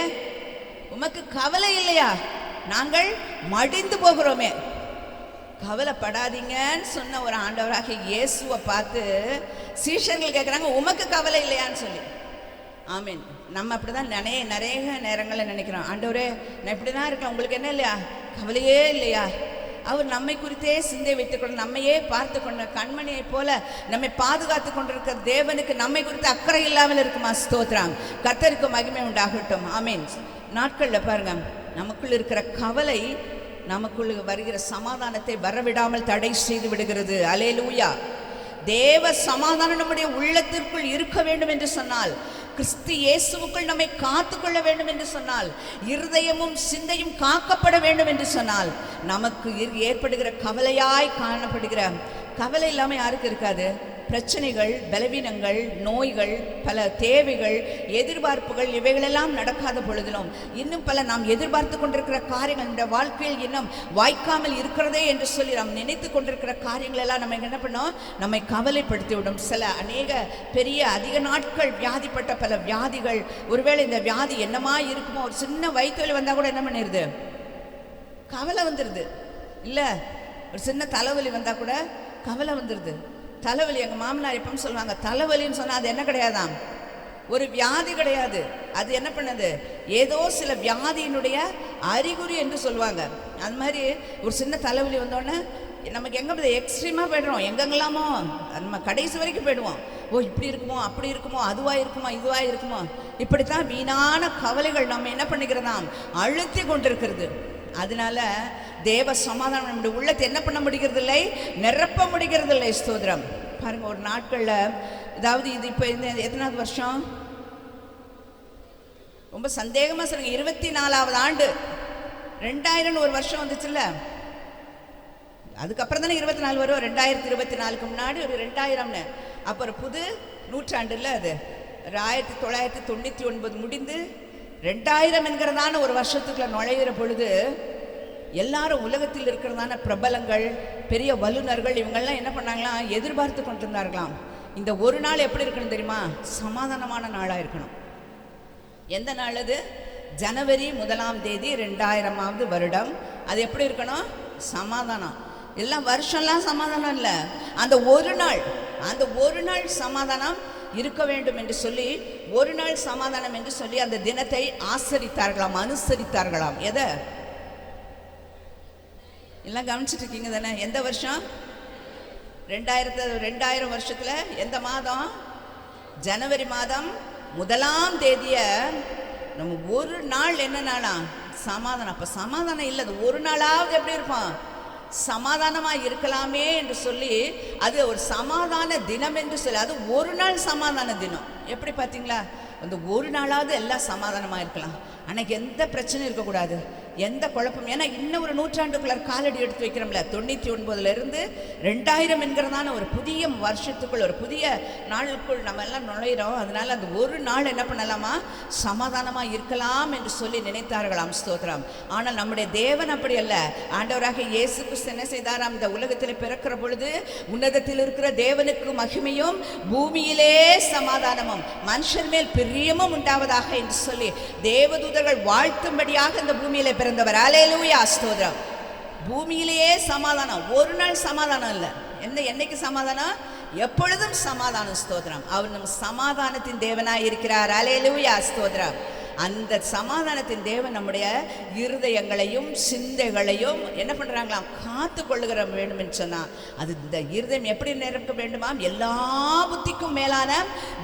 உமக்கு கவலை இல்லையா? நாங்கள் மடிந்து போகிறோமே. கவலைப்படாதீங்கன்னு சொன்ன ஒரு ஆண்டவராக இயேசுவை பார்த்து சீஷர்கள் கேட்குறாங்க, உமக்கு கவலை இல்லையான்னு சொல்லி. ஆமீன். நம்ம அப்படி தான் நிறைய நேரங்களில் நினைக்கிறோம். ஆண்டவரே, நான் இப்படி தான் இருக்கேன், உங்களுக்கு என்ன இல்லையா? கவலையே இல்லையா? அவர் நம்மை குறித்தே சிந்தை வைத்துக்கொண்டு நம்மையே பார்த்து கொண்ட கண்மணியை போல நம்மை பாதுகாத்து கொண்டிருக்கிற தேவனுக்கு நம்மை குறித்து அக்கறை இல்லாமல் இருக்குமா? ஸ்தோத்திரம். கர்த்தருக்கு மகிமை உண்டாகட்டும். ஆமீன். நாட்களில் பாருங்க, நமக்குள் இருக்கிற கவலை நமக்குள் வருகிற சமாதானத்தை வரவிடாமல் தடை செய்து விடுகிறது. அல்லேலூயா. தேவ சமாதானம் நம்முடைய உள்ளத்திற்குள் இருக்க வேண்டும் என்று சொன்னால், கிறிஸ்து இயேசுவுக்குள் நம்மை காத்து கொள்ள வேண்டும் என்று சொன்னால், இருதயமும் சிந்தையும் காக்கப்பட வேண்டும் என்று சொன்னால், நமக்கு ஏற்படுகிற கவலையாய் காணப்படுகிற கவலை இல்லாமல் யாருக்கு இருக்காது? பிரச்சனைகள், பலவீனங்கள், நோய்கள், பல தேவைகள், எதிர்பார்ப்புகள் இவைகளெல்லாம் நடக்காத பொழுதிலும் இன்னும் பல நாம் எதிர்பார்த்து கொண்டிருக்கிற காரியங்கள் இந்த வாழ்க்கையில் இன்னும் வாய்க்காமல் இருக்கிறதே என்று சொல்லி நாம் நினைத்து கொண்டிருக்கிற காரியங்கள் எல்லாம் நம்ம என்ன பண்ணோம்? நம்மை கவலைப்படுத்திவிடும். அநேக பெரிய அதிக நாட்கள் வியாதிப்பட்ட பல வியாதிகள், ஒருவேளை இந்த வியாதி என்னமா இருக்குமோ, ஒரு சின்ன வயிற்றுவலி வந்தால் கூட என்ன பண்ணிடுது? கவலை வந்துடுது. இல்லை, ஒரு சின்ன தலைவலி வந்தால் கூட கவலை வந்துடுது. தலைவலி, எங்கள் மாமனார் எப்பவும் சொல்லுவாங்க, தலைவலின்னு சொன்னால் அது என்ன கிடையாதாம்? ஒரு வியாதி கிடையாது. அது என்ன பண்ணுது? ஏதோ சில வியாதியினுடைய அறிகுறி என்று சொல்லுவாங்க. அது மாதிரி ஒரு சின்ன தலைவலி வந்தோடனே நமக்கு எங்கே எக்ஸ்ட்ரீமாக போய்டுறோம், எங்கெங்கெல்லாமோ நம்ம கடைசி வரைக்கும் போயிடுவோம். ஓ, இப்படி இருக்குமோ, அப்படி இருக்குமோ, அதுவாக இருக்குமோ, இதுவாக இருக்குமோ, இப்படித்தான் வீணான கவலைகள் நம்ம என்ன பண்ணிக்கிறதாம்? அழுத்தி கொண்டிருக்கிறது. அதனால தேவ சமாதானம் நம்முடைய உள்ளத்தை என்ன பண்ண முடிகிறது இல்லை? நிரப்ப முடிகிறது இல்லை. ஸ்தோத்திரம். பாருங்க, ஒரு நாட்களில், அதாவது இது இப்போ இந்த எத்தனாவது வருஷம்? ரொம்ப சந்தேகமாக சொல்லுங்க, 24வது ஆண்டு. 2000 ஒரு வருஷம் வந்துச்சுல்ல. அதுக்கப்புறம் தானே 24 வரும். 2024க்கு முன்னாடி ஒரு 2000ன்னு. அப்புறம் புது நூற்றாண்டுல அது 1999 முடிந்து 2000 என்கிறதான ஒரு வருஷத்துக்குள்ள நுழையிற பொழுது எல்லாரும் உலகத்தில் இருக்கிறதான பிரபலங்கள், பெரிய வல்லுநர்கள் இவங்கெல்லாம் என்ன பண்ணாங்களாம், எதிர்பார்த்து கொண்டிருந்தார்களாம். இந்த ஒரு நாள் எப்படி இருக்கணும் தெரியுமா? சமாதானமான நாளாக இருக்கணும். எந்த நாள் அது? ஜனவரி 1ஆம் தேதி 2000ஆவது வருடம். அது எப்படி இருக்கணும்? சமாதானம். எல்லாம் வருஷம்லாம் சமாதானம் இல்லை, அந்த ஒரு நாள் சமாதானம் இருக்க வேண்டும் என்று சொல்லி, ஒரு நாள் சமாதானம் என்று சொல்லி அந்த தினத்தை ஆசரித்தார்களாம், அனுசரித்தார்களாம். எதை எல்லாம் கவனிச்சுட்டு இருக்கீங்க தானே? எந்த வருஷம்? 2000 வருஷத்துல எந்த மாதம்? ஜனவரி மாதம் 1ஆம் தேதிய நம்ம ஒரு நாள் என்ன நாளா? சமாதானம். அப்ப சமாதானம் இல்லை, அது ஒரு நாளாவது எப்படி இருப்பான்? சமாதானமா இருக்கலாமே என்று சொல்லி, அது ஒரு சமாதான தினம் என்று சொல்லி, அது ஒரு நாள் சமாதான தினம். எப்படி பார்த்தீங்களா? அந்த ஒரு நாளாவது எல்லாம் சமாதானமா இருக்கலாம். அன்னைக்கு எந்த பிரச்சனையும் இருக்கக்கூடாது, எந்த குழப்பம். ஏன்னா இன்னும் ஒரு நூற்றாண்டுக்குள்ள காலடி எடுத்து வைக்கிறோம்ல. 99லிருந்து 2000 என்கிறதான ஒரு புதிய வருஷத்துக்குள், ஒரு புதிய நாளுக்குள் நம்ம எல்லாம் நுழையிறோம். அதனால அந்த ஒரு நாள் என்ன பண்ணலாமா? சமாதானமா இருக்கலாம் என்று சொல்லி நினைத்தார்களாம். ஸ்தோத்திரம். ஆனால் நம்முடைய தேவன் அப்படி அல்ல. ஆண்டவராக இயேசு கிறிஸ்து என்ன செய்தாராம்? இந்த உலகத்தில் பிறக்கிற பொழுது உன்னதத்தில் இருக்கிற தேவனுக்கு மகிமையும் பூமியிலே சமாதானமும் மனுஷர் மேல் பிரியமும் உண்டாவதாக என்று சொல்லி தேவதூதர்கள் வாழ்த்தும்படியாக இந்த பூமியிலே பிறந்தவர். அல்லேலூயா, ஸ்தோத்திரம். பூமியிலேயே சமாதானம். ஒரு நாள் சமாதானம் இல்லை. என்னைக்கு சமாதானம்? எப்பொழுதும் சமாதானம். ஸ்தோத்திரம். அவர் நம் சமாதானத்தின் தேவனாய் இருக்கிறார். அல்லேலூயா, ஸ்தோத்திரம். அந்த சமாதானத்தின் தேவன் நம்முடைய இருதயங்களையும் சிந்தைகளையும் என்ன பண்றாங்களாம்? காத்து கொள்ளுகிற வேண்டும் என்று சொன்னா, அது இந்த இருதயம் எப்படி நிரப்ப வேண்டுமாம்? எல்லா புத்திக்கும் மேலான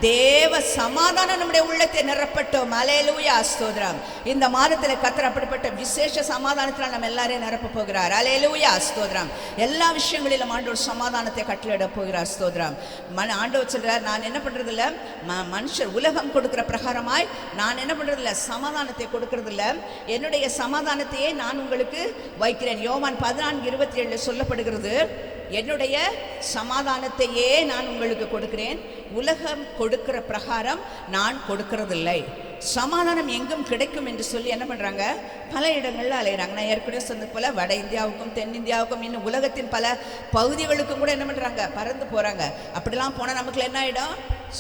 தேவ சமாதானம் நம்முடைய உள்ளத்தை நிரப்பட்டோம். அல்லேலூயா, ஸ்தோத்திரம். இந்த மாதத்தில் கர்த்தர் அப்படிப்பட்ட விசேஷ சமாதானத்தில் நம்ம எல்லாரையும் நிரப்ப போகிறார். அல்லேலூயா, ஸ்தோத்திரம். எல்லா விஷயங்களிலும் ஆண்டவர் சமாதானத்தை கட்டளையிட போகிறார். ஸ்தோத்திரம். ஆண்டவர் சொல்றார், நான் என்ன பண்றது இல்லை, மனுஷர் உலகம் கொடுக்கிற பிரகாரமாய் நான் என்ன பண்றது, சமாதானத்தை கொடுக்கிறதில்ல, என்னுடைய சமாதானத்தையே நான் உங்களுக்கு வைக்கிறேன். யோவான் 14:27 சொல்லப்படுகிறது, என்னுடைய சமாதானத்தையே நான் உங்களுக்கு கொடுக்கிறேன், உலகம் கொடுக்கிற பிரகாரம் நான் கொடுக்கிறதில்லை. சமாதானம் எங்கும் கிடைக்கும் என்று சொல்லி என்ன பண்ணுறாங்க? பல இடங்களில் அலையிறாங்க. நான் ஏற்கனவே சொன்னது போல் வட இந்தியாவுக்கும் தென்னிந்தியாவுக்கும் இன்னும் உலகத்தின் பல பகுதிகளுக்கும் கூட என்ன பண்ணுறாங்க? பறந்து போகிறாங்க. அப்படிலாம் போனால் நமக்கு என்ன ஆகிடும்?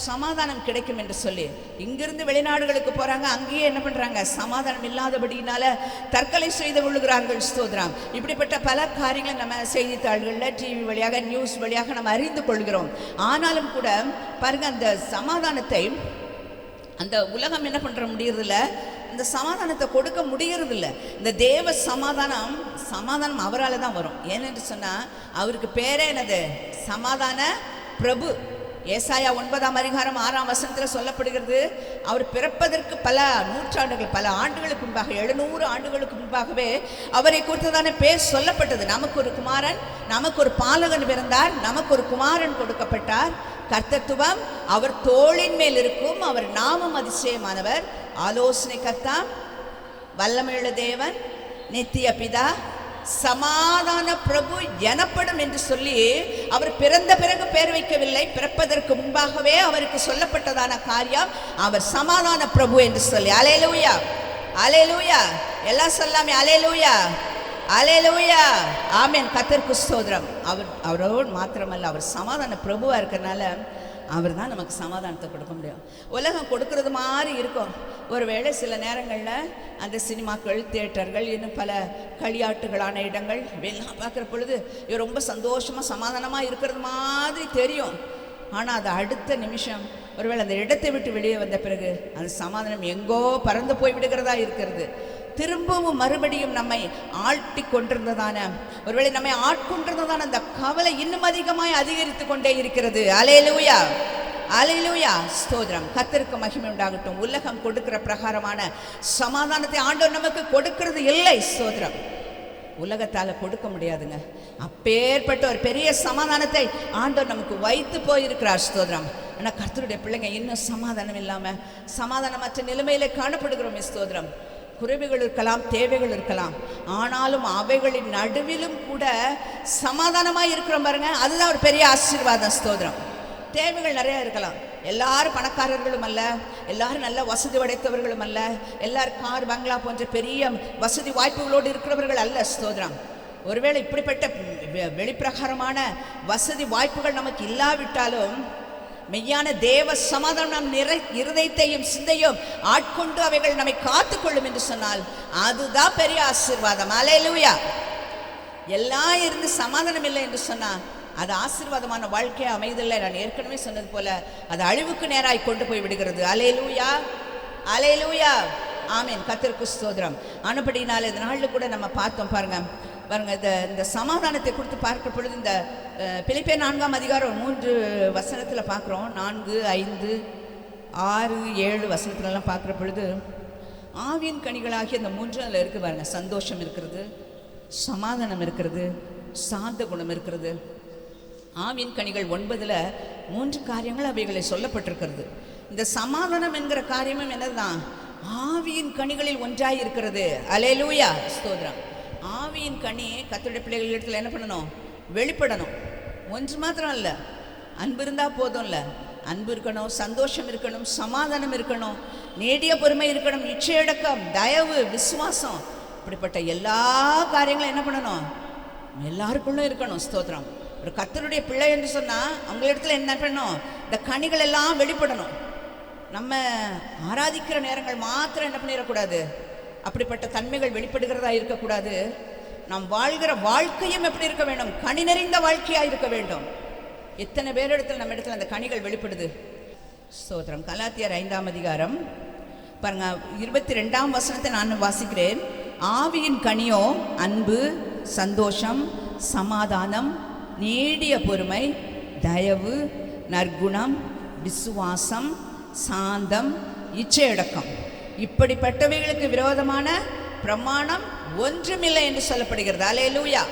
சமாதானம் கிடைக்கும் என்று சொல்லி இங்கிருந்து வெளிநாடுகளுக்கு போகிறாங்க. அங்கேயே என்ன பண்ணுறாங்க? சமாதானம் இல்லாதபடியினால தற்கொலை செய்து கொள்ளுகிறார்கள். ஸ்தோத்திரம். இப்படிப்பட்ட பல காரியங்களை நம்ம செய்தித்தாள்களில், டிவி வழியாக, நியூஸ் வழியாக நம்ம அறிந்து கொள்கிறோம். ஆனாலும் கூட பாருங்க, அந்த சமாதானத்தை அந்த உலகம் என்ன பண்ணுற முடியறதில்ல, இந்த சமாதானத்தை கொடுக்க முடியறதில்ல. இந்த தேவ சமாதானம் அவரால் தான் வரும். ஏனென்று சொன்னால் அவருக்கு பேரே என்னது? சமாதான பிரபு. ஏசாயா 9ஆம் அதிகாரம் 6ஆம் வசனத்தில் சொல்லப்படுகிறது, அவர் பிறப்பதற்கு பல நூற்றாண்டுகள், பல ஆண்டுகளுக்கு முன்பாக, 700 ஆண்டுகளுக்கு முன்பாகவே அவரை குறித்ததான பேர் சொல்லப்பட்டது. நமக்கு ஒரு குமாரன், நமக்கு ஒரு பாலகன் பிறந்தார், நமக்கு ஒரு குமாரன் கொடுக்கப்பட்டார், கர்த்தத்துவம் அவர் தோளின் மேல் இருக்கும், அவர் நாமம் அதிசயமானவர், ஆலோசனை கர்த்தா, வல்லமையுள்ள தேவன், நித்திய பிதா, சமாதான பிரபு எனப்படும் என்று சொல்லி அவர் பிறந்த பிறகு பேர் வைக்கவில்லை. பிறப்பதற்கு முன்பாகவே அவருக்கு சொல்லப்பட்டதான காரியம் அவர் சமாதான பிரபு என்று சொல்லி. அல்லேலூயா, அல்லேலூயா. எல்லாம் சொல்லாமே அல்லேலூயா, அல்லேலூயா, ஆமென். கர்த்தருக்கு ஸ்தோத்திரம். அவரோடு மாத்திரமல்ல, அவர் சமாதான பிரபுவா இருக்கிறனால அவர் தான் நமக்கு சமாதானத்தை கொடுக்க முடியும். உலகம் கொடுக்கறது மாதிரி இருக்கும். ஒருவேளை சில நேரங்களில் அந்த சினிமாக்கள், தியேட்டர்கள், இன்னும் பல களியாட்டுகளான இடங்கள் எல்லாம் பார்க்குற பொழுது இவர் ரொம்ப சந்தோஷமாக சமாதானமாக இருக்கிறது மாதிரி தெரியும். ஆனால் அது அடுத்த நிமிஷம் ஒருவேளை அந்த இடத்தை விட்டு வெளியே வந்த பிறகு அந்த சமாதானம் எங்கோ பறந்து போய் விடுகிறதா இருக்கிறது. திரும்பவும் மறுபடியும் நம்மை ஆழ்த்தி கொண்டிருந்ததான, ஒருவேளை நம்மை ஆட்கொண்டிருந்ததான அந்த கவலை இன்னும் அதிகமாய் அதிகரித்து கொண்டே இருக்கிறது. அல்லேலூயா, அல்லேலூயா, ஸ்தோத்திரம். கர்த்தருக்கு மகிமை உண்டாகட்டும். உலகம் கொடுக்கிற பிரகாரமான சமாதானத்தை ஆண்டவர் நமக்கு கொடுக்கிறது இல்லை. ஸ்தோத்திரம். உலகத்தால் கொடுக்க முடியாதுங்க. அப்பேற்பட்ட ஒரு பெரிய சமாதானத்தை ஆண்டவர் நமக்கு வைத்து போயிருக்கிறார். ஸ்தோத்திரம். ஆனால் கர்த்தருடைய பிள்ளைங்க இன்னும் சமாதானம் இல்லாமல் சமாதானமற்ற நிலைமையிலே காணப்படுகிறோம். ஸ்தோத்திரம். குறைவுகள் இருக்கலாம், தேவைகள் இருக்கலாம். ஆனாலும் அவைகளின் நடுவிலும் கூட சமாதானமாக இருக்கிறோம் பாருங்க, அதுதான் ஒரு பெரிய ஆசீர்வாதம். ஸ்தோத்திரம். தேவைகள் நிறைய இருக்கலாம். எல்லாரும் பணக்காரர்களும் அல்ல, எல்லாரும் நல்ல வசதி படைத்தவர்களும் அல்ல, எல்லாரும் கார் பங்களா போன்ற பெரிய வசதி வாய்ப்புகளோடு இருக்கிறவர்கள் அல்ல. ஸ்தோத்திரம். ஒருவேளை இப்படிப்பட்ட வெளிப்பிரகாரமான வசதி வாய்ப்புகள் நமக்கு இல்லாவிட்டாலும் மெய்யான தேவ சமாதானம் நம் இருதயத்தையும் சிந்தையும் ஆட்கொண்டு அவைகள் நம்மை காத்துக்கொள்ளும் என்று சொன்னால் அதுதான் பெரிய ஆசீர்வாதம். அல்லேலூயா. எல்லாம் இருந்து சமாதானம் இல்லை என்று சொன்னால் அது ஆசீர்வாதமான வாழ்க்கையை அமைதில்லை. நான் ஏற்கனவே சொன்னது போல அது அழிவுக்கு நேராய் கொண்டு போய் விடுகிறது. அல்லேலூயா, அல்லேலூயா, ஆமீன். கர்த்தருக்கு ஸ்தோத்திரம். ஆனபடினால இந்த நாளில் கூட நம்ம பார்த்தோம் பாருங்க இந்த சமாதானத்தை குறித்து பார்க்க பொழுது இந்த பிலிப்பியர் 4ஆம் அதிகாரம் 3 வசனத்தில் பார்க்குறோம். 4, 5, 6, 7 வசனத்துலலாம் பார்க்குற பொழுது ஆவியின் கனிகளாகி அந்த 3 அதில் இருக்குது பாருங்க. சந்தோஷம் இருக்கிறது, சமாதானம் இருக்கிறது, சாந்த குணம் இருக்கிறது. ஆவியின் கனிகள் 9ல் 3 காரியங்கள் அவைகளை சொல்லப்பட்டிருக்கிறது. இந்த சமாதானம் என்கிற காரியமும் என்னதுதான்? ஆவியின் கனிகளில் ஒன்றாய் இருக்கிறது. அல்லேலூயா, ஸ்தோத்திரம். ஆவியின் கனி கர்த்தருடைய பிள்ளைகள் இடத்துல என்ன பண்ணணும்? வெளிப்படணும். ஒன்று மாத்திரம் இல்லை, அன்பு இருந்தால் போதும் இல்லை, அன்பு இருக்கணும், சந்தோஷம் இருக்கணும், சமாதானம் இருக்கணும், நீடிய பொறுமை இருக்கணும், இச்சையடக்கம், தயவு, விசுவாசம், இப்படிப்பட்ட எல்லா காரியங்களும் என்ன பண்ணணும்? எல்லாருக்குள்ளும் இருக்கணும். ஸ்தோத்திரம். ஒரு கர்த்தருடைய பிள்ளை என்று சொன்னால் அவங்களிடத்துல என்ன பண்ணணும்? இந்த கனிகள் எல்லாம் வெளிப்படணும். நம்ம ஆராதிக்கிற நேரங்கள் மாத்திரம் என்ன பண்ணிடக்கூடாது? அப்படிப்பட்ட தன்மைகள் வெளிப்படுகிறதா இருக்கக்கூடாது. நாம் வாழ்கிற வாழ்க்கையும் எப்படி இருக்க வேண்டும்? கனி நிறைந்த வாழ்க்கையாக இருக்க வேண்டும். எத்தனை பேரிடத்தில் நம்ம இடத்துல அந்த கனிகள் வெளிப்படுது? ஸ்தோத்திரம். கலாத்தியர் 5ஆம் அதிகாரம் பாருங்க, 22ஆம் வசனத்தை நான் வாசிக்கிறேன். ஆவியின் கனியோ அன்பு, சந்தோஷம், சமாதானம், நீடிய பொறுமை, தயவு, நற்குணம், விசுவாசம், சாந்தம், இச்சையடக்கம். இப்படிப்பட்டவைகளுக்கு விரோதமான பிரமாணம் ஒன்றுமில்லை என்று சொல்லப்படுகிறது. அல்லேலூயா.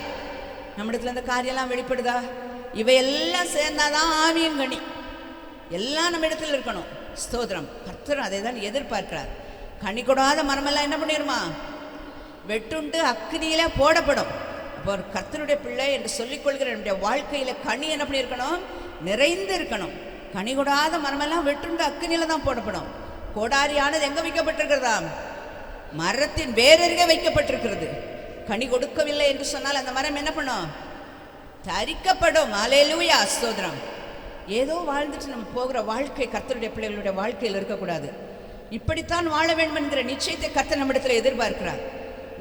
நம்மிடத்துல இந்த காரியெல்லாம் வெளிப்படுதா? இவையெல்லாம் சேர்ந்தாதான் ஆவியின் கனி. எல்லாம் நம்ம இடத்துல இருக்கணும். ஸ்தோத்திரம். கர்த்தர் அதை தான் எதிர்பார்க்கிறார். கனி கொடாத மரமெல்லாம் என்ன பண்ணிடுமா? வெட்டுண்டு அக்னியில போடப்படும். அப்போ ஒரு கர்த்தருடைய பிள்ளை என்று சொல்லிக்கொள்கிற நம்முடைய வாழ்க்கையில கனி என்ன பண்ணியிருக்கணும்? நிறைந்து இருக்கணும். கனி கொடாத மரமெல்லாம் வெட்டுண்டு அக்னியில தான் போடப்படும். கோடாரியானது எங்க வைக்கப்பட்டிருக்கிறதா? மரத்தின் வேறருகே வைக்கப்பட்டிருக்கிறது. கனி கொடுக்கவில்லை என்று சொன்னால் அந்த மரம் என்ன பண்ணும்? தரிக்கப்படும். அல்லேலூயா, ஸ்தோத்திரம். ஏதோ வாழ்ந்துட்டு நம்ம போகிற வாழ்க்கை கர்த்தருடைய பிள்ளைகளுடைய வாழ்க்கையில் இருக்கக்கூடாது. இப்படித்தான் வாழ வேண்டும் என்கிற நிச்சயத்தை கர்த்தர் நம்மிடத்தில் எதிர்பார்க்கிறார்.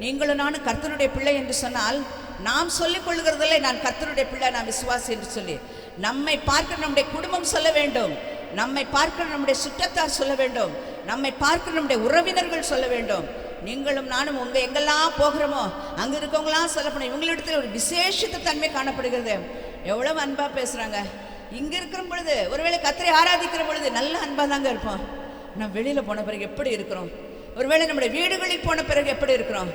நீங்களும் நானும் கர்த்தருடைய பிள்ளை என்று சொன்னால் நாம் சொல்லிக் கொள்கிறதில்லை நான் கர்த்தருடைய பிள்ளை, நான் விசுவாசி என்று சொல்லி. நம்மை பார்க்க நம்முடைய குடும்பம் சொல்ல வேண்டும், நம்மை பார்க்கிற நம்முடைய சுற்றத்தார் சொல்ல வேண்டும், நம்மை பார்க்கிற நம்முடைய உறவினர்கள் சொல்ல வேண்டும். நீங்களும் நானும் எங்கெல்லாம் போகிறோமோ அங்கே இருக்கவங்களாம் சொல்லப்படும். இவங்களிடத்தில் ஒரு விசேஷத்த தன்மை காணப்படுகிறது. எவ்வளவு அன்பாக பேசுகிறாங்க. இங்கே இருக்கிற பொழுது ஒருவேளை கர்த்தரை ஆராதிக்கிற பொழுது நல்ல அன்பாக தாங்க இருப்போம். நம்ம வெளியில் போன பிறகு எப்படி இருக்கிறோம்? ஒருவேளை நம்முடைய வீடுகளில் போன பிறகு எப்படி இருக்கிறோம்?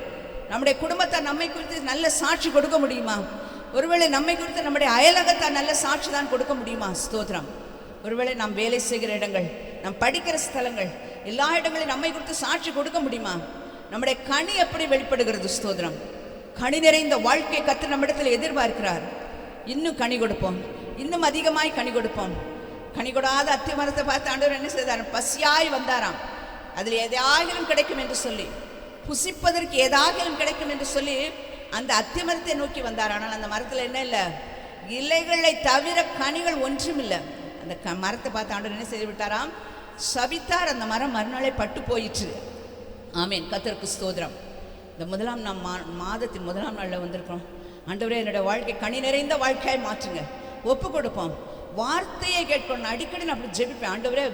நம்முடைய குடும்பத்தார் நம்மை குறித்து நல்ல சாட்சி கொடுக்க முடியுமா? ஒருவேளை நம்மை குறித்து நம்முடைய அயலகத்தார் நல்ல சாட்சி தான் கொடுக்க முடியுமா? ஸ்தோத்திரம். ஒருவேளை நாம் வேலை செய்கிற இடங்கள், நாம் படிக்கிற ஸ்தலங்கள், எல்லா இடங்களையும் நம்மை குறித்து சாட்சி கொடுக்க முடியுமா? நம்முடைய கனி எப்படி வெளிப்படுகிறது? ஸ்தோத்திரம். கனி நிறைந்த வாழ்க்கை கர்த்தர் நம்மிடத்தில் எதிர்பார்க்கிறார். இன்னும் கனி கொடுப்போம், இன்னும் அதிகமாய் கனி கொடுப்போம். கனி கொடாத அத்தி மரத்தை பார்த்து ஆண்டவர் என்ன செய்தார்? பசியாய் வந்தாராம். அதில் எதாகிலும் கிடைக்கும் என்று சொல்லி, புசிப்பதற்கு ஏதாகிலும் கிடைக்கும் என்று சொல்லி அந்த அத்தி மரத்தை நோக்கி வந்தார். ஆனால் அந்த மரத்தில் என்ன இல்லை? இலைகளை தவிர கனிகள் ஒன்றும் இல்லை. அந்த மரத்தை பார்த்து ஆண்டவர் என்ன செய்து விட்டாராம்? சபித்தார். அந்த மரம் மறுநாளே பட்டு போயிற்று. ஆமீன். கர்த்தருக்கு ஸ்தோத்திரம். இந்த முதலாம் நாம் மாதத்தின் முதலாம் நாளில் வந்திருக்கிறோம். ஆண்டவரே, என்னுடைய வாழ்க்கை கனி நிறைந்த வாழ்க்கையாய் மாற்றுங்க. ஒப்பு கொடுப்போம். வார்த்தையை கேட்கணும். அடிக்கடி நான் அப்படி ஜெபிப்பேன். ஆண்டவரே,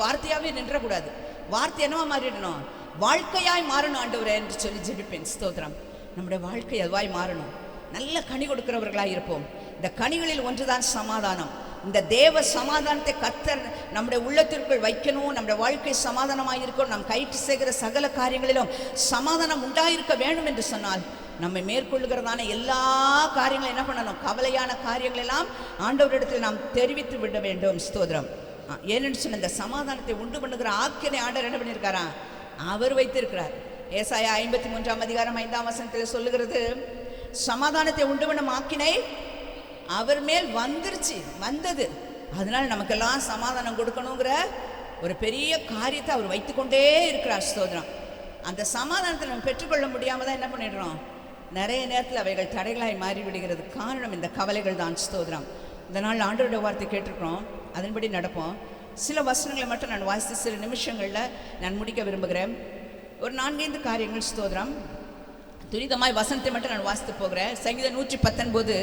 வார்த்தையாகவே நின்றக்கூடாது. வார்த்தை என்னவா மாறிடணும்? வாழ்க்கையாய் மாறணும் ஆண்டவரே என்று சொல்லி ஜெபிப்பேன். ஸ்தோத்திரம். நம்முடைய வாழ்க்கை அதுவாய் மாறணும். நல்ல கனி கொடுக்கிறவர்களாக இருப்போம். இந்த கனிகளில் ஒன்றுதான் சமாதானம். இந்த தேவ சமாதானத்தை கர்த்தர் நம்முடைய உள்ளத்திற்குள் வைக்கணும். நம்முடைய வாழ்க்கை சமாதானமாக இருக்கணும். நாம் கைட்டு செய்கிற சகல காரியங்களிலும் சமாதானம் உண்டாயிருக்க வேண்டும் என்று சொன்னால் நம்மை மேற்கொள்ளுகிறதான எல்லா காரியங்களும் என்ன பண்ணணும்? கவலையான காரியங்கள் எல்லாம் ஆண்டவரிடத்தில் நாம் தெரிவித்து விட வேண்டும். ஸ்தோத்திரம். ஏனென்று சொன்ன இந்த சமாதானத்தை உண்டு பண்ணுகிற ஆக்கினை ஆண்டவர் என்ன பண்ணியிருக்காரா? அவர் வைத்திருக்கிறார். ஏசாயா 53ஆம் அதிகாரம் 5ஆம் வசனத்தில் சொல்லுகிறது, சமாதானத்தை உண்டுவனும் ஆக்கினை அவர் மேல் வந்தது. அதனால நமக்கெல்லாம் சமாதானம் கொடுக்கணுங்கிற ஒரு பெரிய காரியத்தை அவர் வைத்துக்கொண்டே இருக்கிறார். ஸ்தோத்திரம். அந்த சமாதானத்தை நம்ம பெற்றுக்கொள்ள முடியாமல் தான் என்ன பண்ணிடுறோம், நிறைய நேரத்தில் அவைகள் தடைகளாய் மாறிவிடுகிறது. காரணம் இந்த கவலைகள் தான். ஸ்தோத்திரம். இந்த நாள் ஆண்டவருடைய வார்த்தை கேட்டிருக்கிறோம், அதன்படி நடப்போம். சில வசனங்களை மட்டும் நான் வாசித்து சில நிமிஷங்களில் நான் முடிக்க விரும்புகிறேன். ஒரு 4-5 காரியங்கள். ஸ்தோத்திரம். துரிதமாய் வசனத்தை மட்டும் நான் வாசித்து போகிறேன். சங்கீதம் 119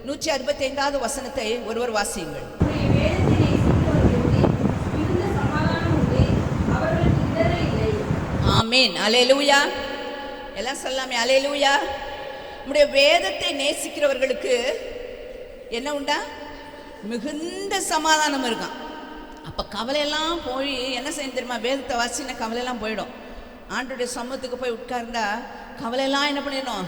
165வது வசனத்தை ஒருவர் வாசியுங்கள். ஆமேன். அல்லேலூயா. எல்லாம் சொல்லாமே அல்லேலூயா. நம்முடைய வேதத்தை நேசிக்கிறவர்களுக்கு என்ன உண்டா, மிகுந்த சமாதானம் இருக்கான். அப்போ கவலையெல்லாம் போய் என்ன செய்ய தெரியுமா, வேதத்தை வாசின கவலையெல்லாம் போயிடும். ஆண்டோடைய சமூகத்துக்கு போய் உட்கார்ந்தா கவலையெல்லாம் என்ன பண்ணிடணும்,